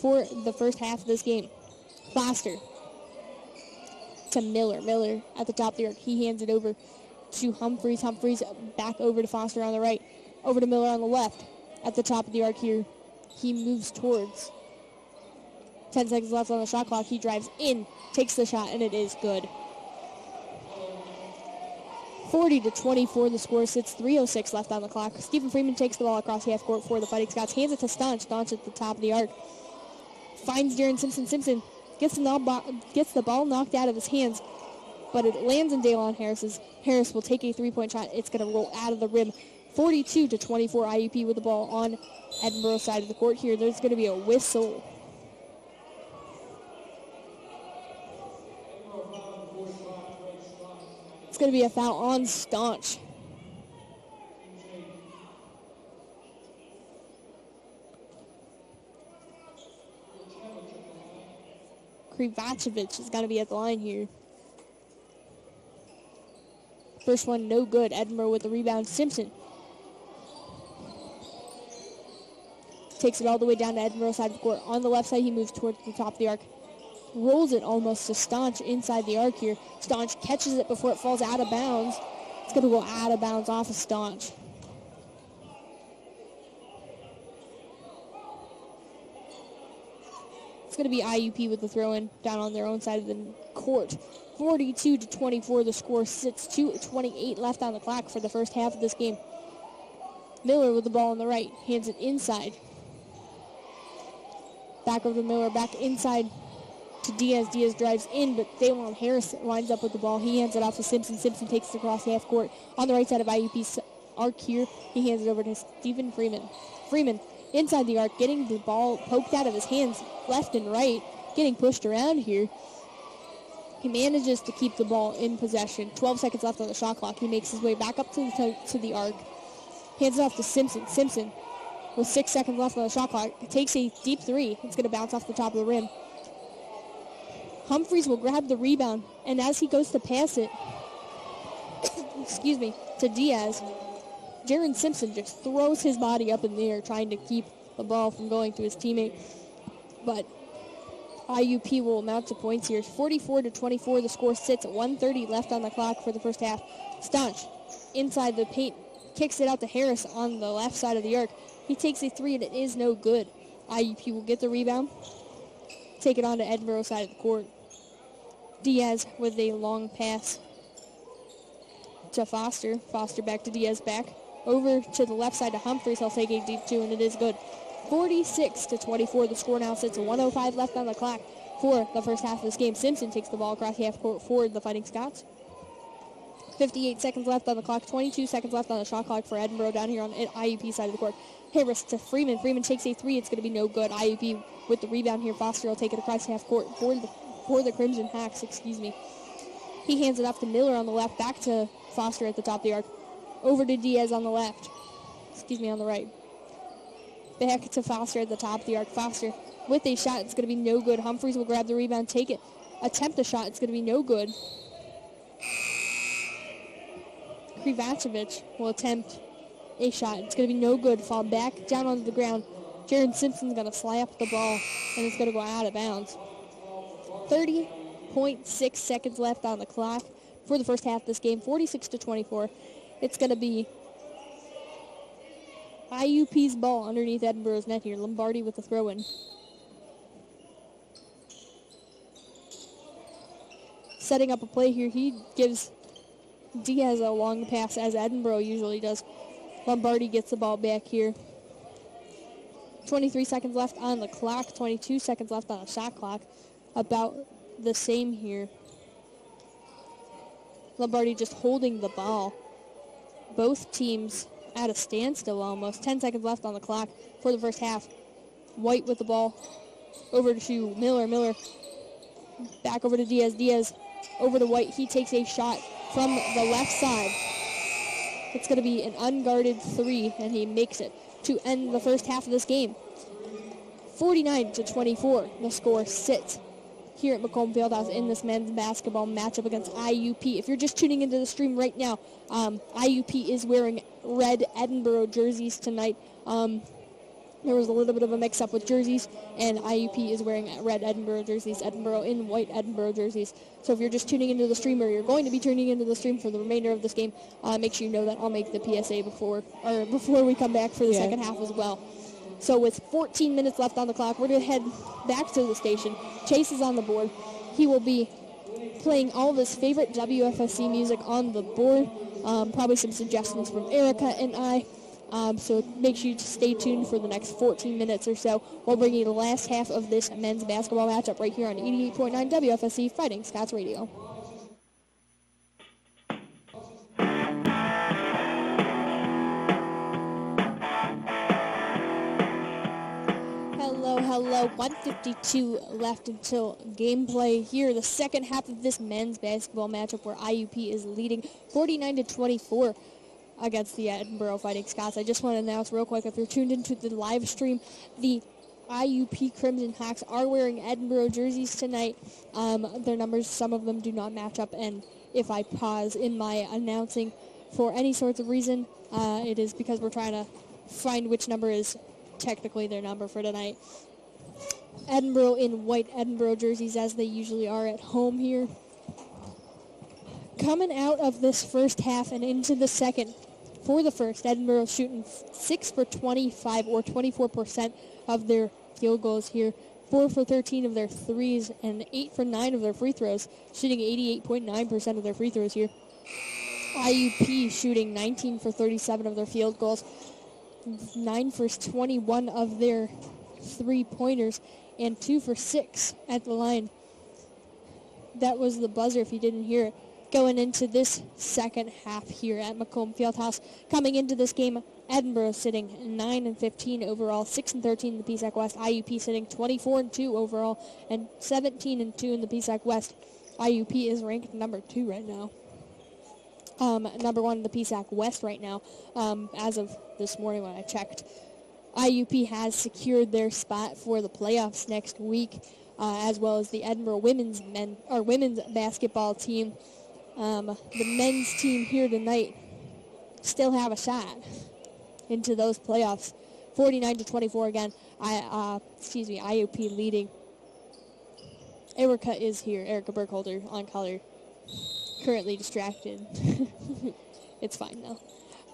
for the first half of this game. Foster to Miller. Miller at the top of the arc. He hands it over to Humphreys. Humphreys back over to Foster on the right. Over to Miller on the left. At the top of the arc here, he moves towards. 10 seconds left on the shot clock. He drives in, takes the shot, and it is good. 40-24, the score sits 3:06 left on the clock. Stephen Freeman takes the ball across half court for the Fighting Scots. Hands it to Staunch. Staunch at the top of the arc. Finds Jaron Simpson. Simpson gets the ball knocked out of his hands, but it lands in Daylon Harris's. Harris will take a three-point shot. It's going to roll out of the rim. 42-24, IUP with the ball on Edinboro side of the court here. There's going to be a whistle. It's going to be a foul on Staunch. Krivacevic is going to be at the line here. First one, no good. Edinboro with the rebound. Simpson takes it all the way down to Edinboro side of the court. On the left side, he moves towards the top of the arc. Rolls it almost to Staunch inside the arc here. Staunch catches it before it falls out of bounds. It's going to go out of bounds off of Staunch. It's going to be IUP with the throw-in down on their own side of the court. 42-24, the score sits 2:28 left on the clock for the first half of this game. Miller with the ball on the right, hands it inside. Back over to Miller, back inside to Diaz. Diaz drives in, but Daylon Harris winds up with the ball. He hands it off to Simpson. Simpson takes it across half court. On the right side of IUP's arc here, he hands it over to Stephen Freeman. Freeman inside the arc, getting the ball poked out of his hands left and right, getting pushed around here. He manages to keep the ball in possession. 12 seconds left on the shot clock. He makes his way back up to the arc. Hands it off to Simpson. Simpson, with 6 seconds left on the shot clock, takes a deep three. It's going to bounce off the top of the rim. Humphreys will grab the rebound, and as he goes to pass it, to Diaz, Jaron Simpson just throws his body up in the air, trying to keep the ball from going to his teammate. But IUP will amount to points here. 44-24, the score sits at 1:30 left on the clock for the first half. Staunch inside the paint, kicks it out to Harris on the left side of the arc. He takes a three, and it is no good. IUP will get the rebound, take it on to Edinboro side of the court. Diaz with a long pass to Foster. Foster back to Diaz, back over to the left side to Humphreys. He'll take a deep two, and it is good. 46-24, the score now sits at 1:05 left on the clock for the first half of this game. Simpson takes the ball across half court for the Fighting Scots. 58 seconds left on the clock, 22 seconds left on the shot clock for Edinboro down here on IUP side of the court. Harris to Freeman. Freeman takes a three. It's going to be no good. IUP with the rebound here. Foster will take it across half court for the Crimson Hawks, He hands it off to Miller on the left, back to Foster at the top of the arc. Over to Diaz on the left. On the right. Back to Foster at the top of the arc. Foster with a shot. It's going to be no good. Humphreys will grab the rebound, take it, attempt a shot. It's going to be no good. Krivacevic will attempt a shot. It's going to be no good. Fall back down onto the ground. Jaron Simpson's going to slap the ball, and it's going to go out of bounds. 30.6 seconds left on the clock for the first half of this game. 46-24. It's going to be IUP's ball underneath Edinboro's net here. Lombardi with the throw-in. Setting up a play here. He gives Diaz a long pass, as Edinboro usually does. Lombardi gets the ball back here. 23 seconds left on the clock. 22 seconds left on the shot clock. About the same here. Lombardi just holding the ball. Both teams at a standstill almost. 10 seconds left on the clock for the first half. White with the ball over to Miller. Miller back over to Diaz. Diaz over to White. He takes a shot from the left side. It's going to be an unguarded three, and he makes it to end the first half of this game. 49-24, the score sits here at Macomb Fieldhouse in this men's basketball matchup against IUP. If you're just tuning into the stream right now, IUP is wearing red Edinboro jerseys tonight. There was a little bit of a mix-up with jerseys, and IUP is wearing red Edinboro jerseys, Edinboro in white Edinboro jerseys. So if you're just tuning into the stream, or you're going to be tuning into the stream for the remainder of this game, make sure you know that I'll make the PSA before we come back for the second half as well. So with 14 minutes left on the clock, we're going to head back to the station. Chase is on the board. He will be playing all of his favorite WFSC music on the board, probably some suggestions from Erica and I. So make sure you stay tuned for the next 14 minutes or so. We'll bring you the last half of this men's basketball matchup right here on 88.9 WFSC Fighting Scots Radio. Hello, 1:52 left until gameplay here. The second half of this men's basketball matchup where IUP is leading 49-24 against the Edinboro Fighting Scots. I just want to announce real quick, if you're tuned into the live stream, the IUP Crimson Hawks are wearing Edinboro jerseys tonight. Their numbers, some of them do not match up, and if I pause in my announcing for any sorts of reason, it is because we're trying to find which number is technically their number for tonight. Edinboro in white Edinboro jerseys, as they usually are at home here. Coming out of this first half and into the second, for the first, Edinboro shooting 6 for 25 or 24% of their field goals here, 4 for 13 of their threes, and 8 for 9 of their free throws, shooting 88.9% of their free throws here. IUP shooting 19 for 37 of their field goals, 9 for 21 of their three-pointers, and 2 for 6 at the line. That was the buzzer if you didn't hear it. Going into this second half here at Macomb Fieldhouse. Coming into this game, Edinboro sitting 9-15 overall, 6-13 in the PSAC West. IUP sitting 24-2 overall, and 17-2 in the PSAC West. IUP is ranked number 2 right now. Number 1 in the PSAC West right now, as of this morning when I checked. IUP has secured their spot for the playoffs next week, as well as the Edinboro women's basketball team. The men's team here tonight still have a shot into those playoffs. 49-24 again. IUP leading. Erica is here. Erica Burkholder on color. Currently distracted. It's fine now.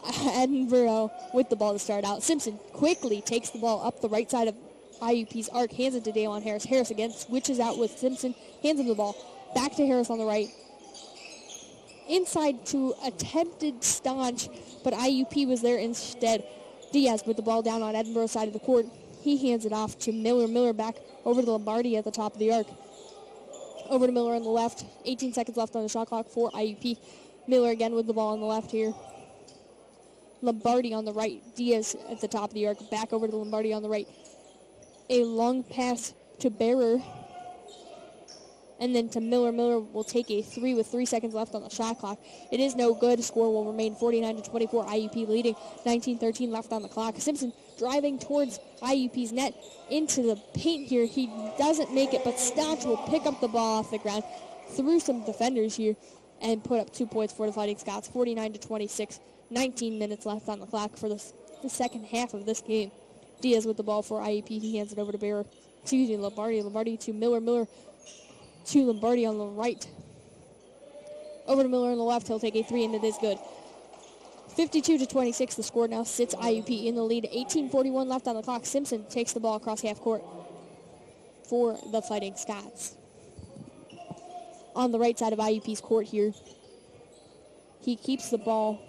Edinboro with the ball to start out. Simpson quickly takes the ball up the right side of IUP's arc, hands it to Daylon Harris. Harris again switches out with Simpson, hands him the ball. Back to Harris on the right. Inside to attempted Staunch, but IUP was there instead. Diaz with the ball down on Edinboro's side of the court. He hands it off to Miller. Miller back over to Lombardi at the top of the arc. Over to Miller on the left. 18 seconds left on the shot clock for IUP. Miller again with the ball on the left here. Lombardi on the right. Diaz at the top of the arc. Back over to Lombardi on the right. A long pass to Bearer. And then to Miller. Miller will take a 3 with 3 seconds left on the shot clock. It is no good. Score will remain 49-24. IUP leading. 19-13 left on the clock. Simpson driving towards IUP's net into the paint here. He doesn't make it, but Staunch will pick up the ball off the ground through some defenders here and put up 2 points for the Fighting Scots. 49-26. 19 minutes left on the clock for the second half of this game. Diaz with the ball for IUP. He hands it over to Bearer. Lombardi. Lombardi to Miller. Miller to Lombardi on the right. Over to Miller on the left. He'll take a 3, and it is good. 52-26. The score now sits IUP in the lead. 18:41 left on the clock. Simpson takes the ball across half court for the Fighting Scots. On the right side of IUP's court here. He keeps the ball.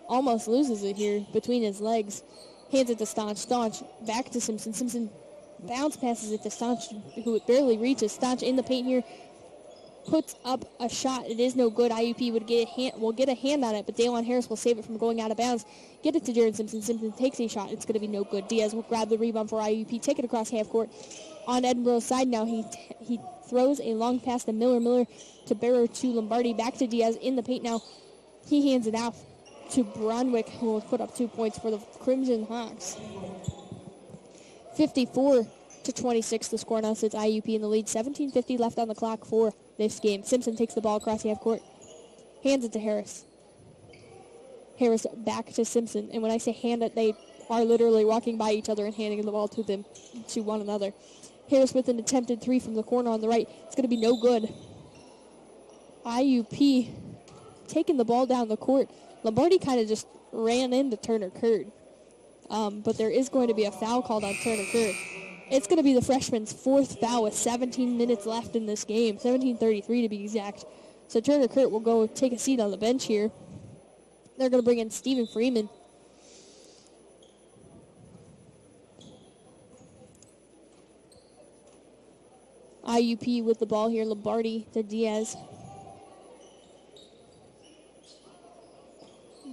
Almost loses it here between his legs. Hands it to Staunch. Staunch back to Simpson. Simpson bounce passes it to Staunch, who it barely reaches. Staunch in the paint here. puts up a shot. It is no good. IUP will get a hand on it, but Daylon Harris will save it from going out of bounds. Get it to Jaron Simpson. Simpson takes a shot. It's going to be no good. Diaz will grab the rebound for IUP, take it across half court. On Edinboro's side now, he throws a long pass to Miller. Miller to Barrow to Lombardi. Back to Diaz in the paint now. He hands it off to Bronwick, who will put up 2 points for the Crimson Hawks. 54-26 the score now sits IUP in the lead. 17:50 left on the clock for this game. Simpson takes the ball across half court. Hands it to Harris. Harris back to Simpson. And when I say hand it, they are literally walking by each other and handing the ball to one another. Harris with an attempted three from the corner on the right. It's going to be no good. IUP taking the ball down the court. Lombardi kind of just ran into Turner Curd. But there is going to be a foul called on Turner Curd. It's going to be the freshman's fourth foul with 17 minutes left in this game. 17:33 to be exact. So Turner Curd will go take a seat on the bench here. They're going to bring in Stephen Freeman. IUP with the ball here. Lombardi to Diaz.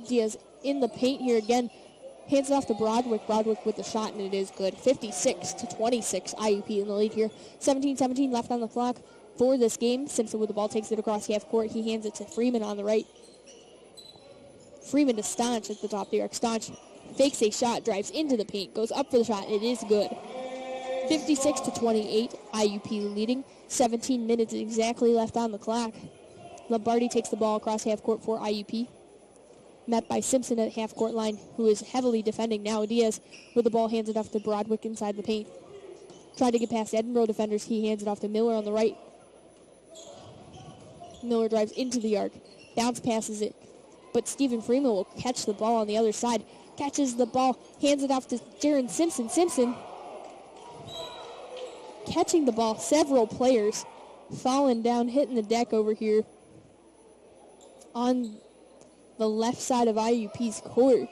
Diaz in the paint here again. Hands it off to Broderick. Broderick with the shot, and it is good. 56-26, IUP in the lead here. 17-17 left on the clock for this game. Simpson with the ball takes it across half court. He hands it to Freeman on the right. Freeman to Staunch at the top of the arc. Staunch fakes a shot, drives into the paint, goes up for the shot. It is good. 56-28, IUP leading. 17 minutes exactly left on the clock. Lombardi takes the ball across half court for IUP. Met by Simpson at half-court line, who is heavily defending now. Diaz with the ball hands it off to Broderick inside the paint. Tried to get past Edinboro defenders. He hands it off to Miller on the right. Miller drives into the arc. Bounce passes it. But Stephen Freeman will catch the ball on the other side. Catches the ball. Hands it off to Jaron Simpson. Simpson catching the ball. Several players falling down, hitting the deck over here on the left side of IUP's court.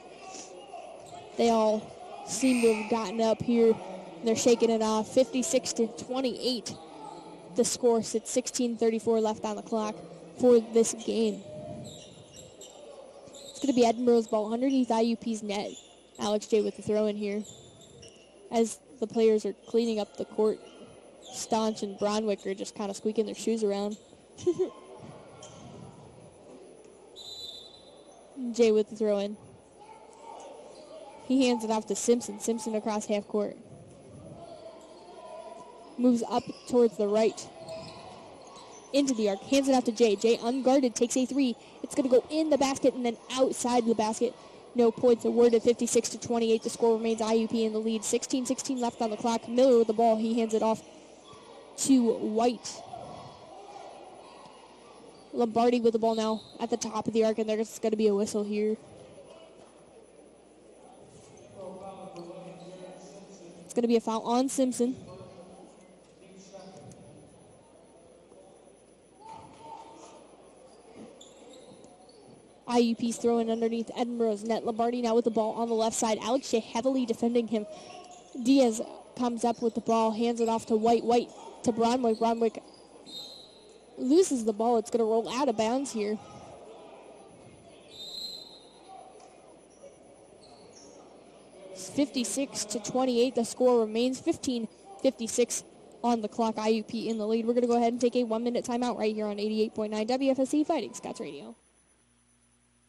They all seem to have gotten up here. They're shaking it off. 56-28. The score sits 16:34 left on the clock for this game. It's going to be Edinboro's ball underneath IUP's net. Alex J with the throw in here. As the players are cleaning up the court, Staunch and Bronwick are just kind of squeaking their shoes around. Jay with the throw in. He hands it off to Simpson. Simpson across half court. Moves up towards the right. Into the arc. Hands it off to Jay. Jay unguarded. Takes a three. It's going to go in the basket and then outside the basket. No points awarded. 56-28. The score remains IUP in the lead. 16-16 left on the clock. Miller with the ball. He hands it off to White. Lombardi with the ball now at the top of the arc, and there's going to be a whistle here. It's going to be a foul on Simpson. IUP's throwing underneath Edinboro's net. Lombardi now with the ball on the left side. Alex Shea heavily defending him. Diaz comes up with the ball, hands it off to White. White to Bronwick. Bronwick loses the ball. It's going to roll out of bounds here. It's 56-28. The score remains 15-56 on the clock. IUP in the lead. We're going to go ahead and take a 1-minute timeout right here on 88.9 WFSC Fighting Scots Radio.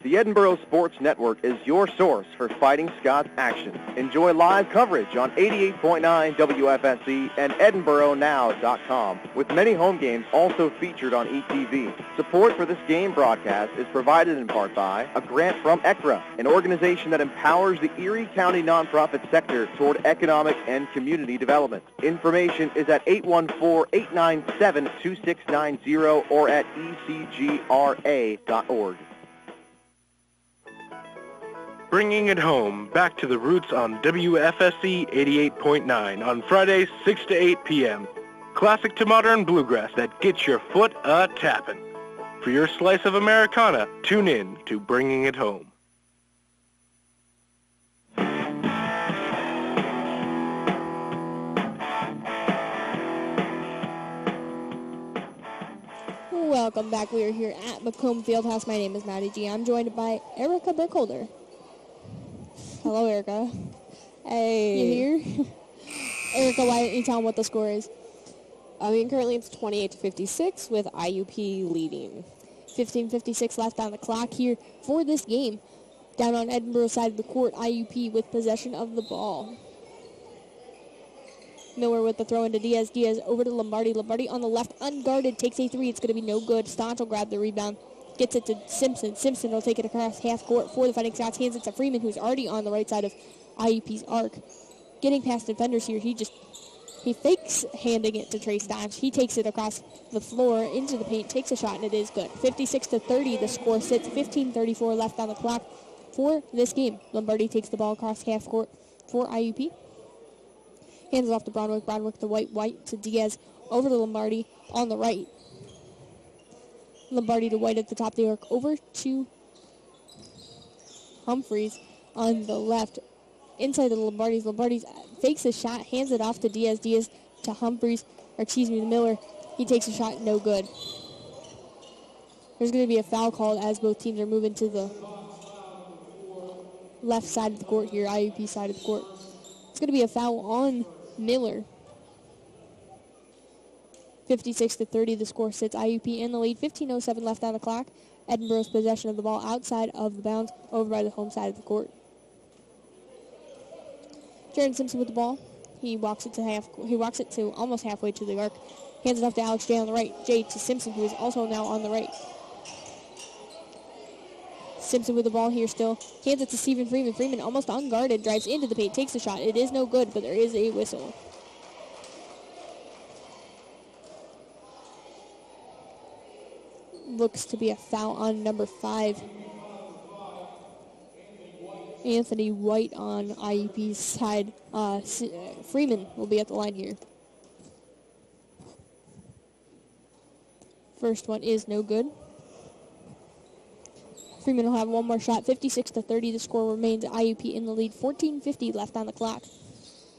The Edinboro Sports Network is your source for Fighting Scots action. Enjoy live coverage on 88.9 WFSC and EdinboroNow.com, with many home games also featured on ETV. Support for this game broadcast is provided in part by a grant from ECRA, an organization that empowers the Erie County nonprofit sector toward economic and community development. Information is at 814-897-2690 or at ecgra.org. Bringing it home, back to the roots on WFSC 88.9 on Fridays 6 to 8 p.m. Classic to modern bluegrass that gets your foot a-tappin'. For your slice of Americana, tune in to Bringing It Home. Welcome back. We are here at Macomb Fieldhouse. My name is Maddie G. I'm joined by Erica Burkholder. Hello, Erica. Hey. You here? Erica, why don't you tell them what the score is? Currently it's 28-56 with IUP leading. 15:56 left on the clock here for this game. Down on Edinboro's side of the court, IUP with possession of the ball. Miller with the throw into Diaz. Diaz over to Lombardi. Lombardi on the left, unguarded, takes a three. It's going to be no good. Staunch will grab the rebound. Gets it to Simpson. Simpson will take it across half court for the Fighting Scots. Hands it to Freeman, who's already on the right side of IUP's arc. Getting past defenders here, he fakes handing it to Trey Staunch. He takes it across the floor into the paint, takes a shot, and it is good. 56-30, the score sits. 15:34 left on the clock for this game. Lombardi takes the ball across half court for IUP. Hands it off to Brownwick. Brownwick to White. White to Diaz. Over to Lombardi on the right. Lombardi to White at the top of the arc. Over to Humphreys on the left. Inside to Lombardi's. Lombardi's fakes a shot. Hands it off to Diaz. Diaz to Humphreys. To Miller. He takes a shot. No good. There's going to be a foul called as both teams are moving to the left side of the court here. IUP side of the court. It's going to be a foul on Miller. 56-30, the score sits. IUP in the lead. 15:07 left on the clock. Edinboro's possession of the ball outside of the bounds, over by the home side of the court. Jaron Simpson with the ball. He walks it to almost halfway to the arc. Hands it off to Alex J on the right. J to Simpson, who is also now on the right. Simpson with the ball here still. Hands it to Stephen Freeman. Freeman almost unguarded. Drives into the paint. Takes a shot. It is no good, but there is a whistle. Looks to be a foul on number 5. Anthony White on IUP's side. Freeman will be at the line here. First one is no good. Freeman will have one more shot. 56-30, the score remains. IUP in the lead. 14:50 left on the clock.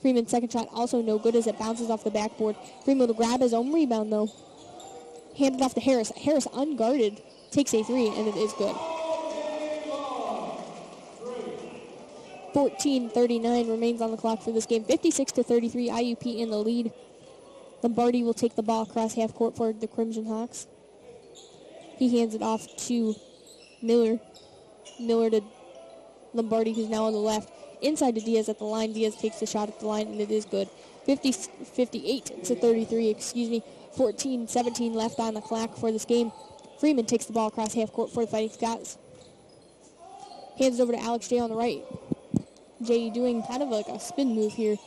Freeman's second shot also no good as it bounces off the backboard. Freeman will grab his own rebound, though. Handed off to Harris. Harris unguarded. Takes a three, and it is good. 14:39 remains on the clock for this game. 56-33, IUP in the lead. Lombardi will take the ball across half court for the Crimson Hawks. He hands it off to Miller. Miller to Lombardi, who's now on the left. Inside to Diaz at the line. Diaz takes the shot at the line, and it is good. 58-33, 14:17 left on the clock for this game. Freeman takes the ball across half court for the Fighting Scots. Hands it over to Alex J on the right. J doing kind of like a spin move here.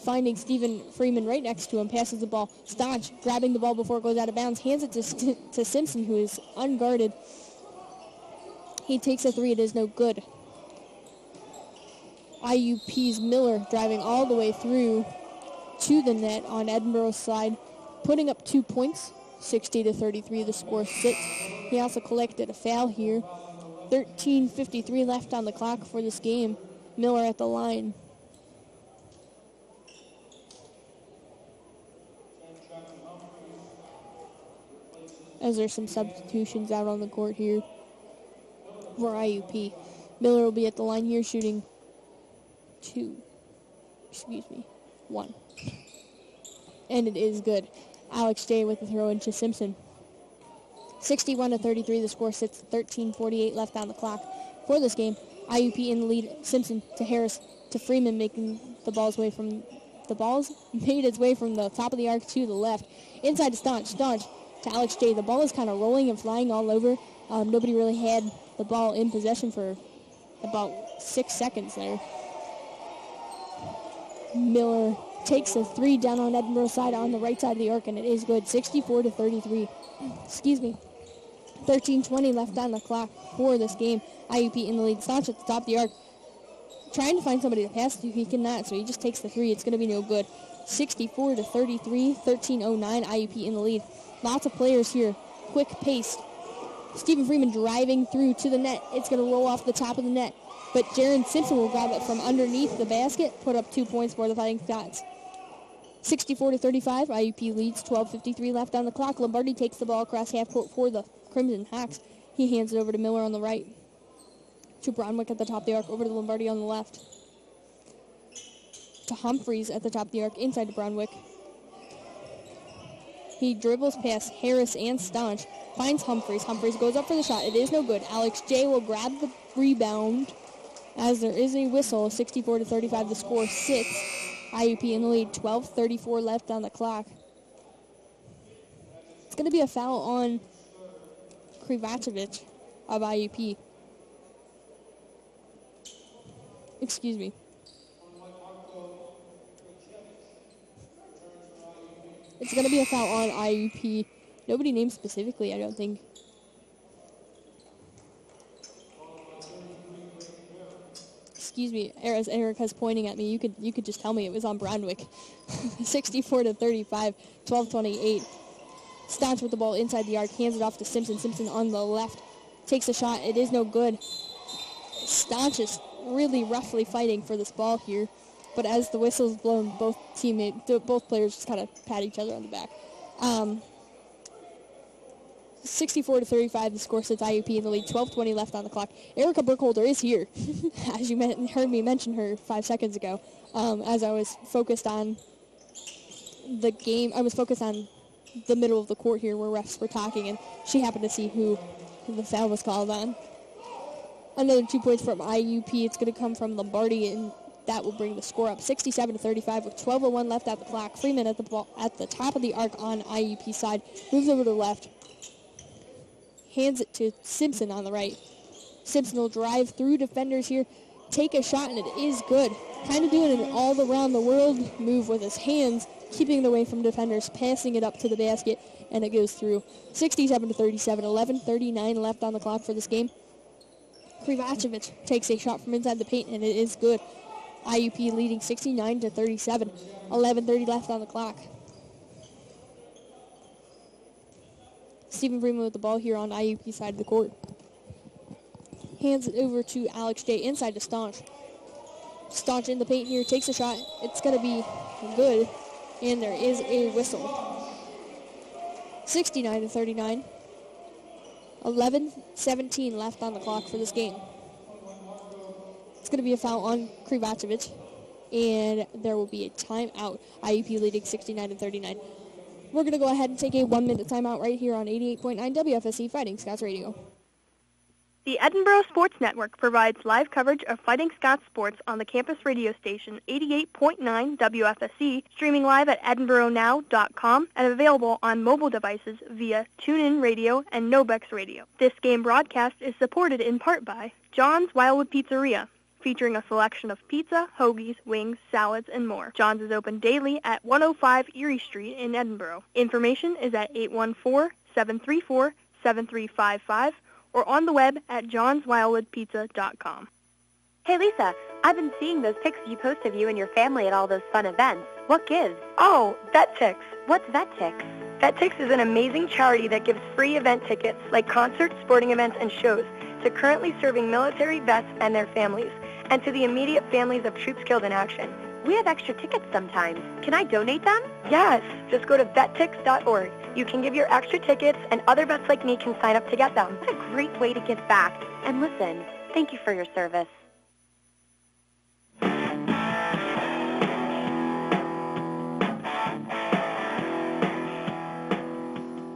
Finding Stephen Freeman right next to him. Passes the ball. Staunch grabbing the ball before it goes out of bounds. Hands it to Simpson, who is unguarded. He takes a three. It is no good. IUP's Miller driving all the way through to the net on Edinboro's side, putting up 2 points. 60-33, the score sits. He also collected a foul here. 13:53 left on the clock for this game. Miller at the line. As there's some substitutions out on the court here for IUP. Miller will be at the line here shooting 1. And it is good. Alex J with the throw into Simpson. 61-33, the score sits. 13:48 left on the clock for this game. IUP in the lead. Simpson to Harris to Freeman, making the balls made its way from the top of the arc to the left. Inside to Staunch. Staunch to Alex J. The ball is kind of rolling and flying all over. Nobody really had the ball in possession for about 6 seconds there. Miller takes a three down on Edinboro's side on the right side of the arc, and it is good. 64-33. 13:20 left on the clock for this game. IUP in the lead. Staunch at the top of the arc. Trying to find somebody to pass to. He cannot, so he just takes the three. It's going to be no good. 64-33. 13:09. IUP in the lead. Lots of players here. Quick pace. Stephen Freeman driving through to the net. It's going to roll off the top of the net. But Jaron Simpson will grab it from underneath the basket, put up 2 points for the Fighting Scots. 64-35, IUP leads, 12:53 left on the clock. Lombardi takes the ball across half court for the Crimson Hawks. He hands it over to Miller on the right. To Brownwick at the top of the arc, over to Lombardi on the left. To Humphreys at the top of the arc, inside to Brownwick. He dribbles past Harris and Staunch, finds Humphreys. Humphreys goes up for the shot. It is no good. Alex J. will grab the rebound as there is a whistle. 64-35, the score sits. IUP in the lead, 12:34 left on the clock. It's going to be a foul on Krivacevic of IUP. Excuse me. It's going to be a foul on IUP. Nobody named specifically, I don't think. Excuse me, as Erica's pointing at me, you could just tell me it was on Brownwick. 64-35, 12:28. Staunch with the ball inside the arc, hands it off to Simpson. Simpson on the left takes a shot. It is no good. Staunch is really roughly fighting for this ball here, but as the whistle's blown, both players just kind of pat each other on the back. 64-35, the score sits IUP in the lead, 12:20 left on the clock. Erica Burkholder is here, as you heard me mention her 5 seconds ago. As I was focused on the game, I was focused on the middle of the court here where refs were talking, and she happened to see who the foul was called on. Another 2 points from IUP. It's going to come from Lombardi, and that will bring the score up 67-35 with 12:01 left at the clock. Freeman at the ball at the top of the arc on IUP side. Moves over to the left. Hands it to Simpson on the right. Simpson will drive through defenders here, take a shot, and it is good. Kind of doing an all-around-the-world move with his hands, keeping it away from defenders, passing it up to the basket, and it goes through. 67-37, 11:39 left on the clock for this game. Krivacevic takes a shot from inside the paint, and it is good. IUP leading 69-37, 11:30 left on the clock. Stephen Freeman with the ball here on IUP side of the court. Hands it over to Alex J. inside to Staunch. Staunch in the paint here, takes a shot. It's going to be good, and there is a whistle. 69-39. 11:17 left on the clock for this game. It's going to be a foul on Krivacevic, and there will be a timeout. IUP leading 69-39. We're going to go ahead and take a 1-minute timeout right here on 88.9 WFSC Fighting Scots Radio. The Edinboro Sports Network provides live coverage of Fighting Scots sports on the campus radio station 88.9 WFSC, streaming live at EdinboroNow.com and available on mobile devices via TuneIn Radio and Nobex Radio. This game broadcast is supported in part by John's Wildwood Pizzeria, featuring a selection of pizza, hoagies, wings, salads, and more. John's is open daily at 105 Erie Street in Edinboro. Information is at 814-734-7355 or on the web at johnswildwoodpizza.com. Hey Lisa, I've been seeing those pics you post of you and your family at all those fun events. What gives? Oh, VetTix. What's VetTix? VetTix is an amazing charity that gives free event tickets like concerts, sporting events, and shows to currently serving military vets and their families, and to the immediate families of troops killed in action. We have extra tickets sometimes. Can I donate them? Yes, just go to vettix.org. You can give your extra tickets, and other vets like me can sign up to get them. What a great way to give back. And listen, thank you for your service.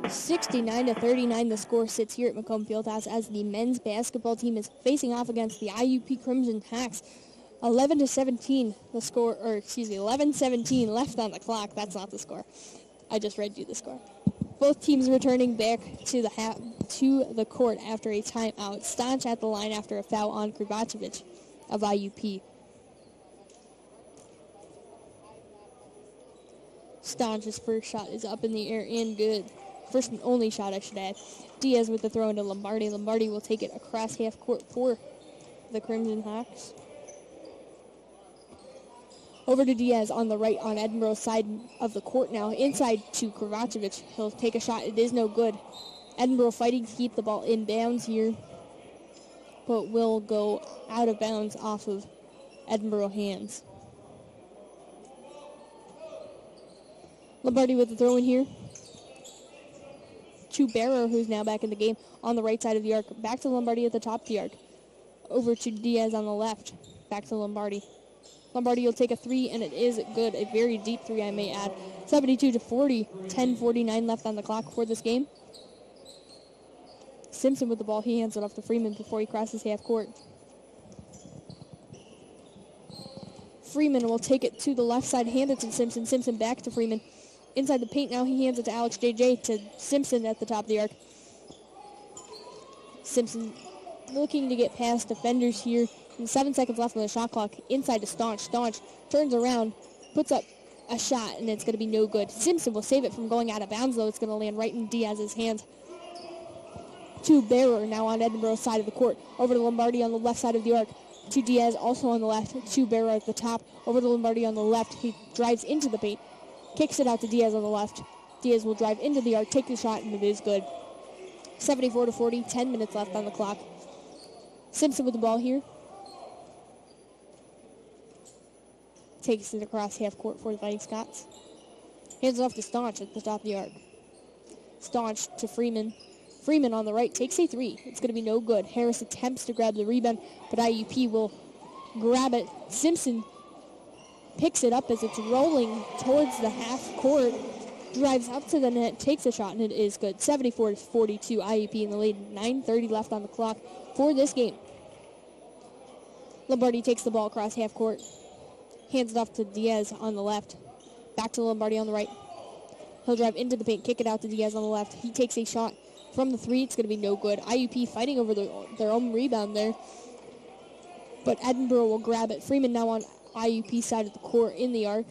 69-39, the score sits here at Macomb Fieldhouse as the men's basketball team is facing off against the IUP Crimson Hawks. 11-17, the score, or excuse me, 11-17 left on the clock. That's not the score. I just read you the score. Both teams returning back to the court after a timeout. Staunch at the line after a foul on Krivacevic of IUP. Staunch's first shot is up in the air and good. First and only shot, I should add. Diaz with the throw into Lombardi. Lombardi will take it across half court for the Crimson Hawks. Over to Diaz on the right on Edinboro's side of the court now. Inside to Krivacevic. He'll take a shot. It is no good. Edinboro fighting to keep the ball in bounds here, but will go out of bounds off of Edinboro hands. Lombardi with the throw in here to Barrow, who's now back in the game on the right side of the arc. Back to Lombardi at the top of the arc. Over to Diaz on the left. Back to Lombardi. Lombardi will take a three, and it is good. A very deep three, I may add. 72-40. 10:49 left on the clock for this game. Simpson with the ball. He hands it off to Freeman before he crosses half court. Freeman will take it to the left side, hand it to Simpson. Simpson back to Freeman. Inside the paint now, he hands it to Alex JJ to Simpson at the top of the arc. Simpson looking to get past defenders here. And 7 seconds left on the shot clock. Inside to Staunch. Staunch turns around, puts up a shot, and it's going to be no good. Simpson will save it from going out of bounds, though. It's going to land right in Diaz's hands. To Bearer now on Edinboro's side of the court. Over to Lombardi on the left side of the arc. To Diaz also on the left. To Bearer at the top. Over to Lombardi on the left. He drives into the paint. Kicks it out to Diaz on the left. Diaz will drive into the arc, take the shot, and it is good. 74-40, 10 minutes left on the clock. Simpson with the ball here. Takes it across half court for the Fighting Scots. Hands it off to Staunch at the top of the arc. Staunch to Freeman. Freeman on the right takes a three. It's going to be no good. Harris attempts to grab the rebound, but IUP will grab it. Simpson picks it up as it's rolling towards the half court. Drives up to the net, takes a shot, and it is good. 74-42, IUP in the lead. 9:30 left on the clock for this game. Lombardi takes the ball across half court. Hands it off to Diaz on the left. Back to Lombardi on the right. He'll drive into the paint, kick it out to Diaz on the left. He takes a shot from the three. It's going to be no good. IUP fighting over their own rebound there. But Edinboro will grab it. Freeman now on IUP side of the court in the arc.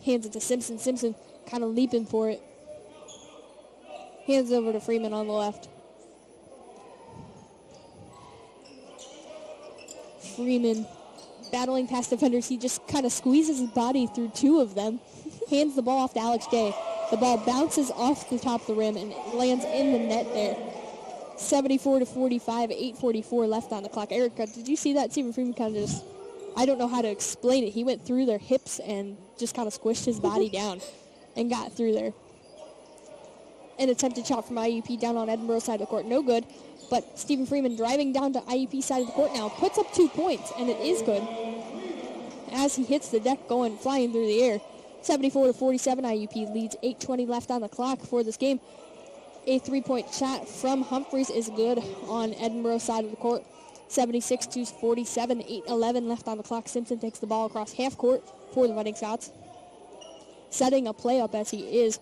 Hands it to Simpson. Simpson kind of leaping for it. Hands over to Freeman on the left. Freeman battling past defenders. He just kind of squeezes his body through two of them. Hands the ball off to Alex J. The ball bounces off the top of the rim and lands in the net there. 74-45, 8:44 left on the clock. Erica, did you see that? Stephen Freeman kind of just, I don't know how to explain it. He went through their hips and just kind of squished his body down and got through there. An attempted shot from IUP down on Edinboro's side of the court. No good. But Stephen Freeman driving down to IUP's side of the court now. Puts up 2 points, and it is good. As he hits the deck going, flying through the air. 74-47, IUP leads. 8:20 left on the clock for this game. A 3-point shot from Humphreys is good on Edinboro's side of the court. 76-47, 8:11 left on the clock. Simpson takes the ball across half court for the Fighting Scots. Setting a play up as he is.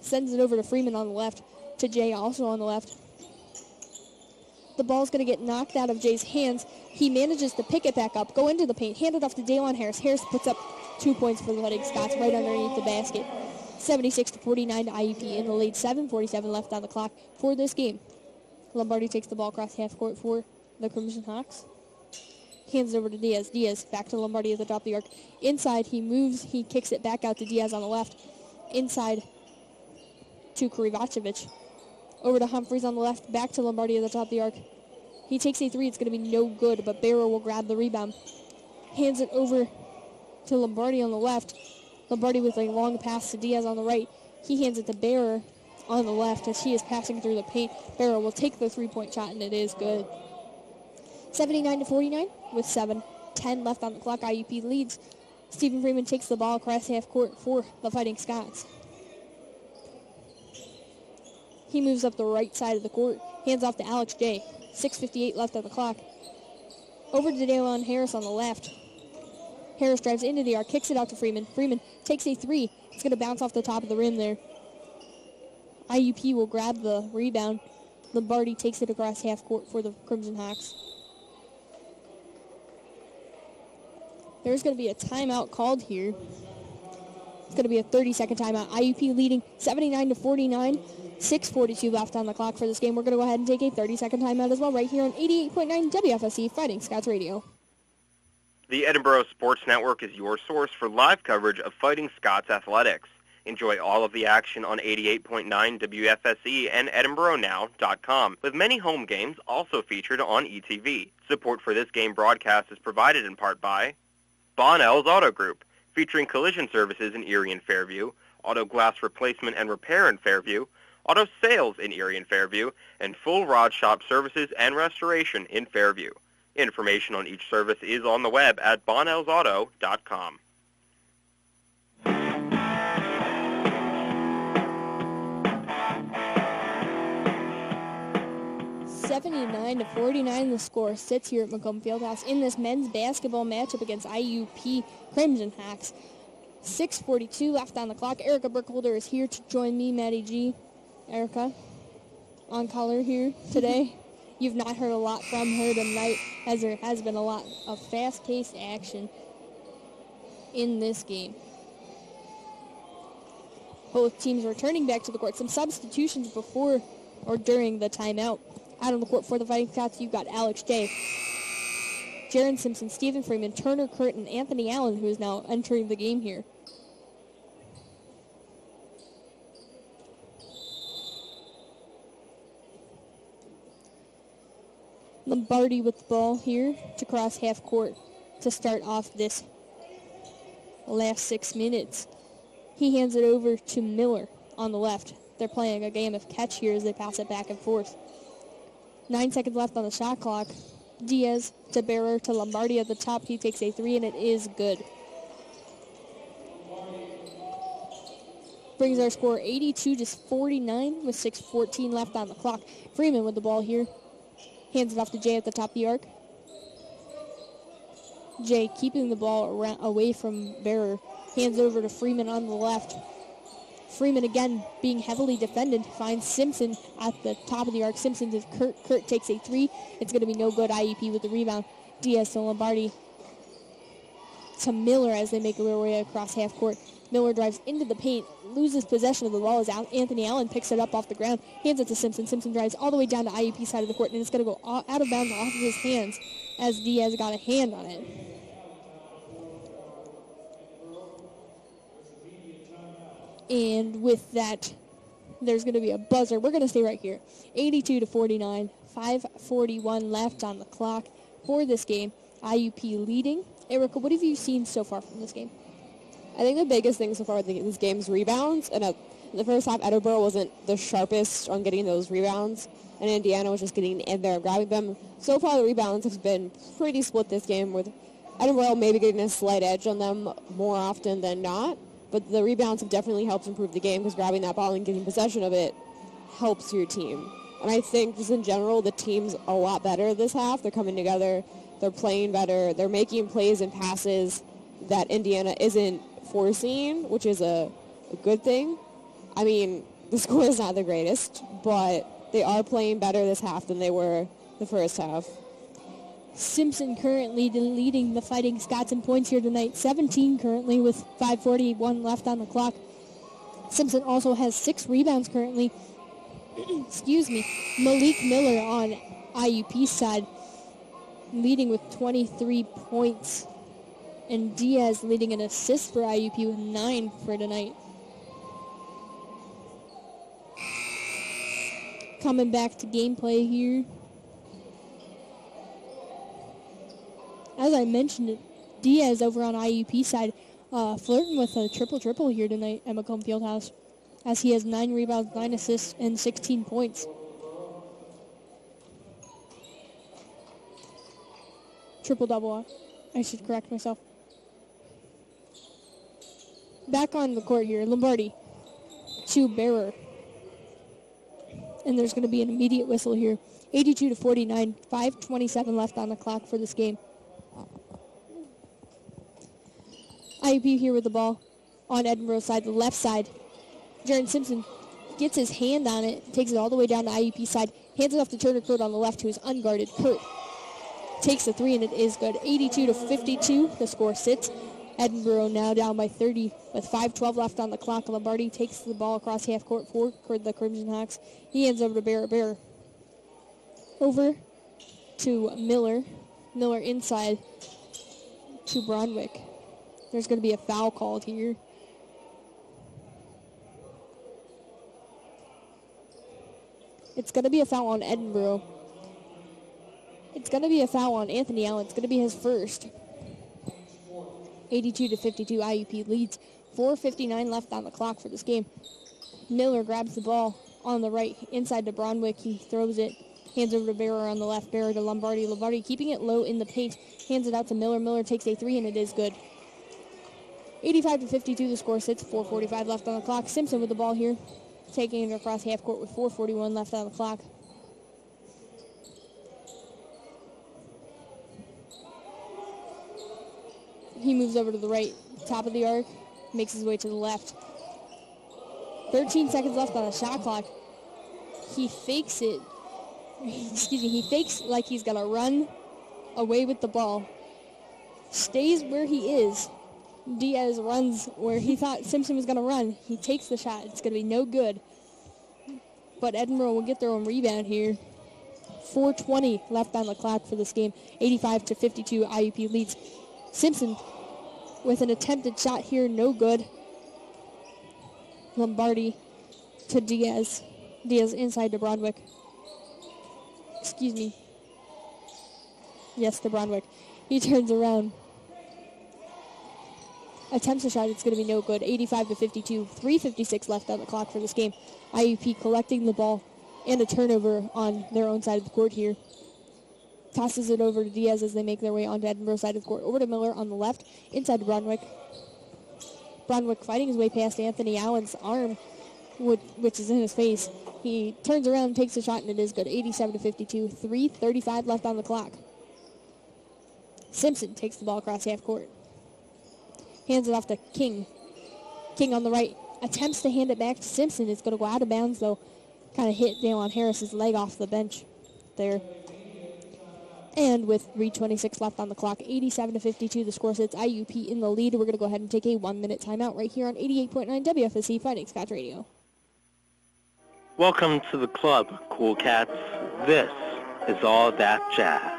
Sends it over to Freeman on the left. To Jay also on the left. The ball's going to get knocked out of Jay's hands. He manages to pick it back up, go into the paint, hand it off to Daylon Harris. Harris puts up 2 points for the Fighting Scots right underneath the basket. 76-49 to IUP in the lead. 7:47 left on the clock for this game. Lombardi takes the ball across half court for the Crimson Hawks. Hands it over to Diaz. Diaz back to Lombardi at the top of the arc. Inside, he moves. He kicks it back out to Diaz on the left. Inside to Krivacevic. Over to Humphreys on the left. Back to Lombardi at the top of the arc. He takes a three. It's going to be no good, but Barrow will grab the rebound. Hands it over to Lombardi on the left. Lombardi with a long pass to Diaz on the right. He hands it to Barrow on the left as he is passing through the paint. Barrow will take the 3-point shot, and it is good. 79-49 with 7:10 left on the clock. IUP leads. Stephen Freeman takes the ball across half court for the Fighting Scots. He moves up the right side of the court. Hands off to Alex J. 6:58 left on the clock. Over to Daylon Harris on the left. Harris drives into the arc, kicks it out to Freeman. Freeman takes a three. It's going to bounce off the top of the rim there. IUP will grab the rebound. Lombardi takes it across half court for the Crimson Hawks. There's going to be a timeout called here. It's going to be a 30-second timeout. IUP leading 79-49. 6:42 left on the clock for this game. We're going to go ahead and take a 30-second timeout as well right here on 88.9 WFSC Fighting Scots Radio. The Edinboro Sports Network is your source for live coverage of Fighting Scots athletics. Enjoy all of the action on 88.9 WFSC and EdinboroNow.com, with many home games also featured on ETV. Support for this game broadcast is provided in part by Bonnell's Auto Group, featuring collision services in Erie and Fairview, auto glass replacement and repair in Fairview, auto sales in Erie and Fairview, and full rod shop services and restoration in Fairview. Information on each service is on the web at bonnellsauto.com. 79-49, the score sits here at Macomb Fieldhouse in this men's basketball matchup against IUP Crimson Hawks. 6:42 left on the clock. Erica Burkholder is here to join me, Maddie G. Erica, on color here today. You've not heard a lot from her tonight, as there has been a lot of fast-paced action in this game. Both teams returning back to the court. Some substitutions before or during the timeout. Out on the court for the Fighting Scots, you've got Alex J., Jaron Simpson, Stephen Freeman, Turner Curtin, Anthony Allen, who is now entering the game here. Lombardi with the ball here to cross half court to start off this last 6 minutes. He hands it over to Miller on the left. They're playing a game of catch here as they pass it back and forth. 9 seconds left on the shot clock. Diaz to Bearer to Lombardi at the top. He takes a three, and it is good. Brings our score 82-49 with 6:14 left on the clock. Freeman with the ball here. Hands it off to Jay at the top of the arc. Jay keeping the ball away from Bearer. Hands over to Freeman on the left. Freeman again being heavily defended. Finds Simpson at the top of the arc. Simpson to Kurt. Kurt takes a three. It's going to be no good. IUP with the rebound. Diaz to Lombardi to Miller as they make their way across half court. Miller drives into the paint, loses possession of the ball as Anthony Allen picks it up off the ground, hands it to Simpson. Simpson drives all the way down to IUP side of the court, and it's going to go out of bounds off of his hands as Diaz got a hand on it. And with that, there's going to be a buzzer. We're going to stay right here. 82-49, 5:41 left on the clock for this game. IUP leading. Erica, what have you seen so far from this game? I think the biggest thing so far with this game's rebounds, and in the first half, Edinboro wasn't the sharpest on getting those rebounds, and Indiana was just getting in there and grabbing them. So far, the rebounds have been pretty split this game, with Edinboro maybe getting a slight edge on them more often than not, but the rebounds have definitely helped improve the game because grabbing that ball and getting possession of it helps your team. And I think just in general, the team's a lot better this half. They're coming together. They're playing better. They're making plays and passes that Indiana isn't foreseeing, which is a good thing. I mean, the score is not the greatest, but they are playing better this half than they were the first half. Simpson currently leading the Fighting Scots in points here tonight. 17 currently with 5:41 left on the clock. Simpson also has 6 rebounds currently. Excuse me. Malik Miller on IUP's side leading with 23 points. And Diaz leading an assist for IUP with 9 for tonight. Coming back to gameplay here. As I mentioned, Diaz over on IUP side flirting with a triple-triple here tonight at Macomb Fieldhouse, as he has 9 rebounds, 9 assists, and 16 points. Triple-double. I should correct myself. Back on the court here, Lombardi to Bearer. And there's going to be an immediate whistle here. 82-49, 5:27 left on the clock for this game. IUP here with the ball on Edinboro's side, the left side. Jaron Simpson gets his hand on it, takes it all the way down to IUP side, hands it off to Turner Kurt on the left, who is unguarded. Kurt takes the three, and it is good. 82-52, the score sits. Edinboro now down by 30 with 5:12 left on the clock. Lombardi takes the ball across half court for the Crimson Hawks. He hands over to Bear. Over to Miller. Miller inside to Bronwick. There's going to be a foul called here. It's going to be a foul on Edinboro. It's going to be a foul on Anthony Allen. It's going to be his first. 82-52, IUP leads. 4:59 left on the clock for this game. Miller grabs the ball on the right, inside to Bronwick. He throws it, hands over to Barrer on the left. Barrer to Lombardi. Lombardi keeping it low in the paint, hands it out to Miller. Miller takes a three, and it is good. 85-52, the score sits. 4:45 left on the clock. Simpson with the ball here, taking it across half court with 4:41 left on the clock. He moves over to the right, top of the arc, makes his way to the left. 13 seconds left on the shot clock. He fakes it. He fakes like he's going to run away with the ball. Stays where he is. Diaz runs where he thought Simpson was going to run. He takes the shot. It's going to be no good. But Edinboro will get their own rebound here. 4:20 left on the clock for this game. 85-52, IUP leads. Simpson with an attempted shot here, no good. Lombardi to Diaz. Diaz inside to Bronwick. Excuse me. Yes, to Bronwick. He turns around. Attempts a shot, it's going to be no good. 85-52, 3:56 left on the clock for this game. IUP collecting the ball and a turnover on their own side of the court here. Tosses it over to Diaz as they make their way onto Edinboro's side of the court. Over to Miller on the left, inside to Bronwick. Bronwick fighting his way past Anthony Allen's arm, which is in his face. He turns around and takes a shot, and it is good. 87-52, 3:35 left on the clock. Simpson takes the ball across half court. Hands it off to King. King on the right. Attempts to hand it back to Simpson. It's going to go out of bounds, though. Kind of hit Dalen Harris's leg off the bench there. And with 3:26 left on the clock, 87-52, the score sits. IUP in the lead. We're going to go ahead and take a 1-minute timeout right here on 88.9 WFSC Fighting Scots Radio. Welcome to the club, cool cats. This is All That Jazz,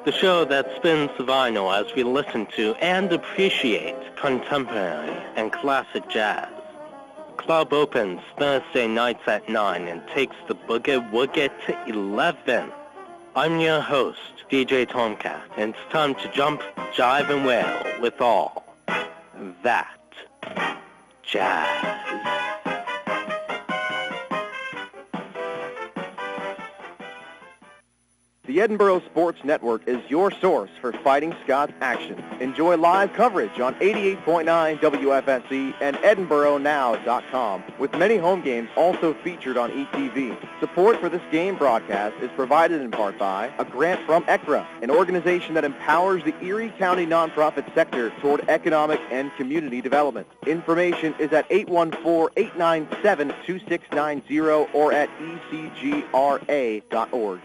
the show that spins the vinyl as we listen to and appreciate contemporary and classic jazz. Club opens Thursday nights at 9 and takes the boogie-woogie to 11. I'm your host, DJ Tomcat, and it's time to jump, jive, and wail with all that jazz. The Edinboro Sports Network is your source for Fighting Scots action. Enjoy live coverage on 88.9 WFSC and EdinboroNow.com, with many home games also featured on ETV. Support for this game broadcast is provided in part by a grant from ECRA, an organization that empowers the Erie County nonprofit sector toward economic and community development. Information is at 814-897-2690 or at ecgra.org.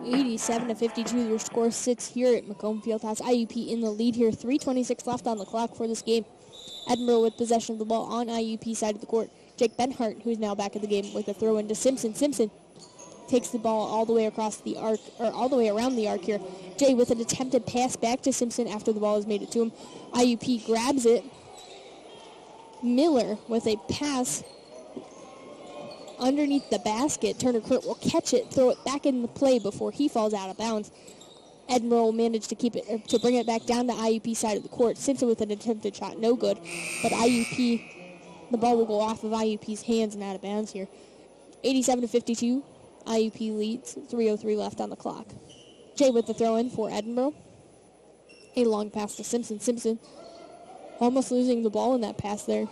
87-52, your score sits here at Macomb Fieldhouse. IUP in the lead here. 3:26 left on the clock for this game. Edinboro with possession of the ball on IUP side of the court. Jake Benhart, who's now back in the game, with a throw into Simpson. Simpson takes the ball all the way across the arc, or all the way around the arc here. Jay with an attempted pass back to Simpson after the ball has made it to him. IUP grabs it. Miller with a pass underneath the basket. Turner Kurt will catch it, throw it back in the play before he falls out of bounds. Edinboro will manage to keep it, to bring it back down to IUP side of the court. Simpson with an attempted shot, no good. But IUP, the ball will go off of IUP's hands and out of bounds here. 87-52, IUP leads. 3:03 left on the clock. Jay with the throw-in for Edinboro. A long pass to Simpson. Simpson almost losing the ball in that pass there.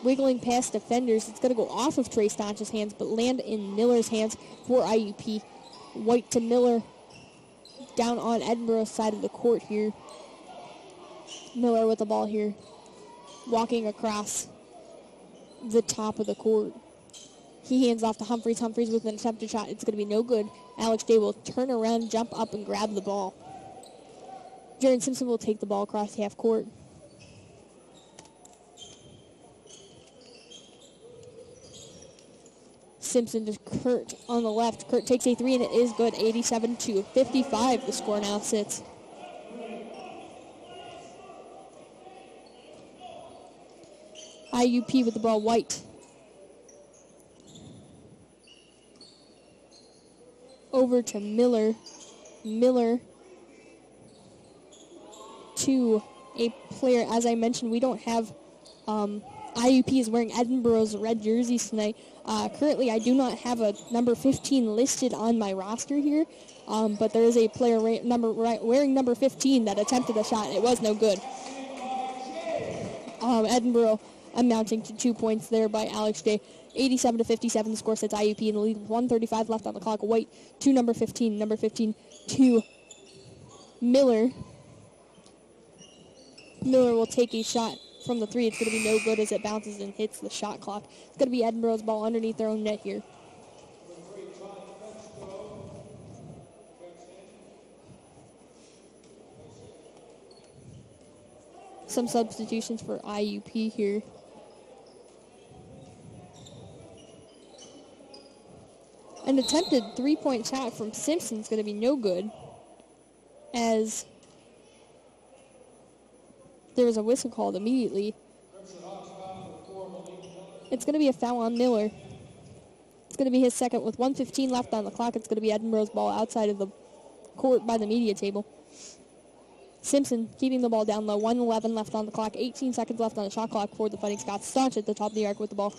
Wiggling past defenders. It's going to go off of Trey Staunch's hands, but land in Miller's hands for IUP. White to Miller down on Edinboro's side of the court here. Miller with the ball here, walking across the top of the court. He hands off to Humphreys. Humphreys with an attempted shot. It's going to be no good. Alex Day will turn around, jump up, and grab the ball. Jaron Simpson will take the ball across half court. Simpson to Kurt on the left. Kurt takes a three, and it is good. 87-55. The score now sits. IUP with the ball, White. Over to Miller. Miller to a player. As I mentioned, we don't have IUP is wearing Edinboro's red jerseys tonight. Currently, I do not have a number 15 listed on my roster here, but there is a player wearing number 15 that attempted a shot. It was no good. Edinboro amounting to 2 points there by Alex J. 87-57, the score sets IUP in the lead with 1:35 left on the clock. White to number 15. Number 15 to Miller. Miller will take a shot from the three. It's going to be no good as it bounces and hits the shot clock. It's going to be Edinboro's ball underneath their own net here. Some substitutions for IUP here. An attempted three-point shot from Simpson is going to be no good, as there was a whistle called immediately. It's going to be a foul on Miller. It's going to be his second with 1:15 left on the clock. It's going to be Edinboro's ball outside of the court by the media table. Simpson keeping the ball down low. 1:11 left on the clock. 18 seconds left on the shot clock for the Fighting Scots. Staunch at the top of the arc with the ball.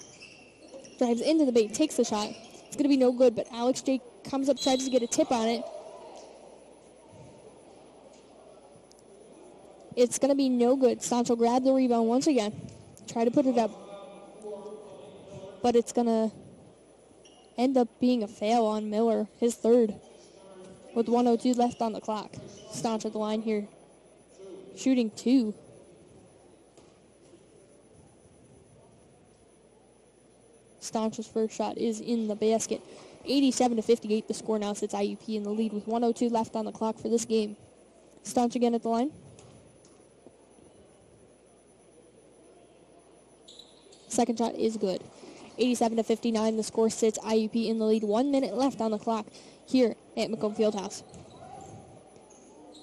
Drives into the bait, takes the shot. It's going to be no good, but Alex J comes up, tries to get a tip on it. It's going to be no good. Staunch will grab the rebound once again. Try to put it up. But it's going to end up being a fail on Miller, his third, with 1:02 left on the clock. Staunch at the line here, shooting two. Staunch's first shot is in the basket. 87-58, the score now sits IUP in the lead with 1:02 left on the clock for this game. Staunch again at the line. Second shot is good. 87-59, the score sits IUP in the lead. 1 minute left on the clock here at Macomb Fieldhouse.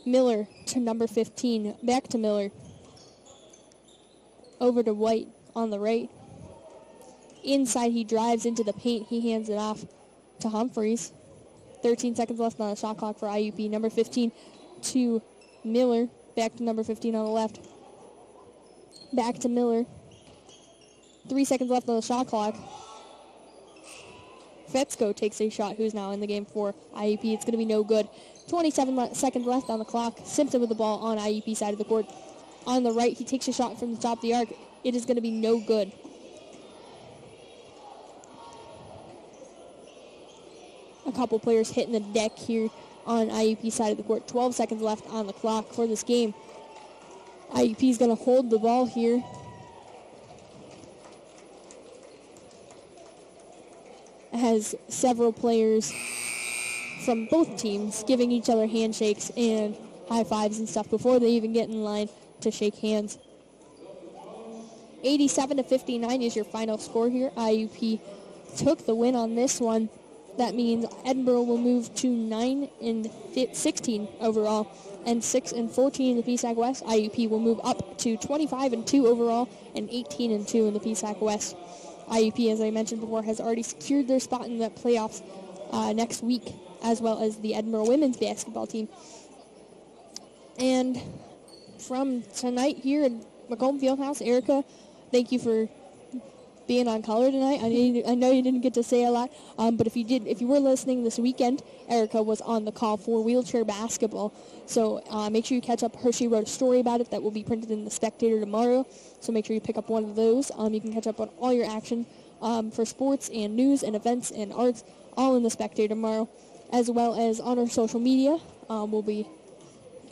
Miller to number 15. Back to Miller. Over to White on the right. Inside, he drives into the paint. He hands it off to Humphreys. 13 seconds left on the shot clock for IUP. Number 15 to Miller. Back to number 15 on the left. Back to Miller. 3 seconds left on the shot clock. Fetzko takes a shot, who's now in the game for IUP. It's going to be no good. 27 seconds left on the clock. Simpson with the ball on IUP side of the court. On the right, he takes a shot from the top of the arc. It is going to be no good. A couple players hitting the deck here on IUP side of the court. 12 seconds left on the clock for this game. IUP is going to hold the ball here. Has several players from both teams giving each other handshakes and high fives and stuff before they even get in line to shake hands. 87-59 is your final score here. IUP took the win on this one. That means Edinboro will move to 9-16 overall and 6-14 in the PSAC West. IUP will move up to 25-2 overall and 18-2 in the PSAC West. IUP, as I mentioned before, has already secured their spot in the playoffs next week, as well as the Edinboro women's basketball team. And from tonight here in Macomb Fieldhouse, Erica, thank you for being on color tonight. I know you didn't get to say a lot, but if you were listening this weekend, Erica was on the call for wheelchair basketball. So make sure you catch up her. She wrote a story about it that will be printed in the Spectator tomorrow. So make sure you pick up one of those. You can catch up on all your action for sports and news and events and arts, all in the Spectator tomorrow, as well as on our social media. We'll be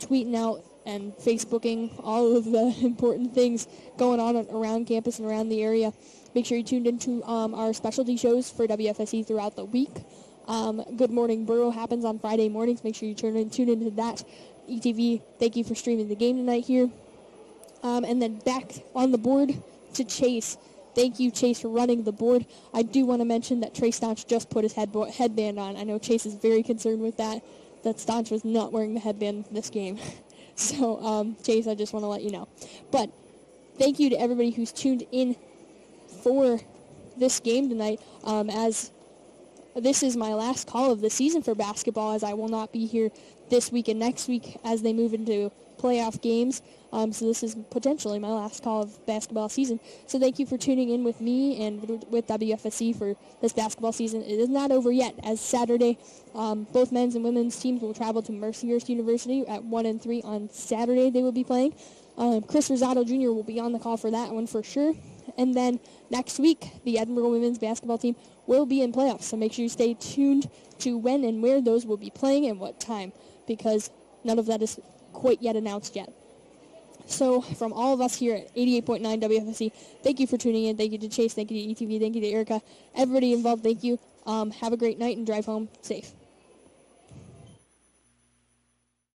tweeting out and Facebooking all of the important things going on around campus and around the area. Make sure you tuned into our specialty shows for WFSE throughout the week. Good Morning Borough happens on Friday mornings. Make sure you tune into that. ETV, thank you for streaming the game tonight here. And then back on the board to Chase. Thank you, Chase, for running the board. I do want to mention that Trey Staunch just put his headband on. I know Chase is very concerned with that Staunch was not wearing the headband this game. So, Chase, I just want to let you know. But thank you to everybody who's tuned in for this game tonight, as this is my last call of the season for basketball, as I will not be here this week and next week as they move into playoff games. So this is potentially my last call of basketball season. So thank you for tuning in with me and with WFSC for this basketball season. It is not over yet, as Saturday, both men's and women's teams will travel to Mercyhurst University at 1 and 3 on Saturday. They will be playing. Chris Rosado Jr. will be on the call for that one for sure. And then next week, the Edinboro women's basketball team will be in playoffs. So make sure you stay tuned to when and where those will be playing and what time, because none of that is quite yet announced yet. So from all of us here at 88.9 WFSC, thank you for tuning in. Thank you to Chase. Thank you to ETV. Thank you to Erica. Everybody involved, thank you. Have a great night and drive home safe.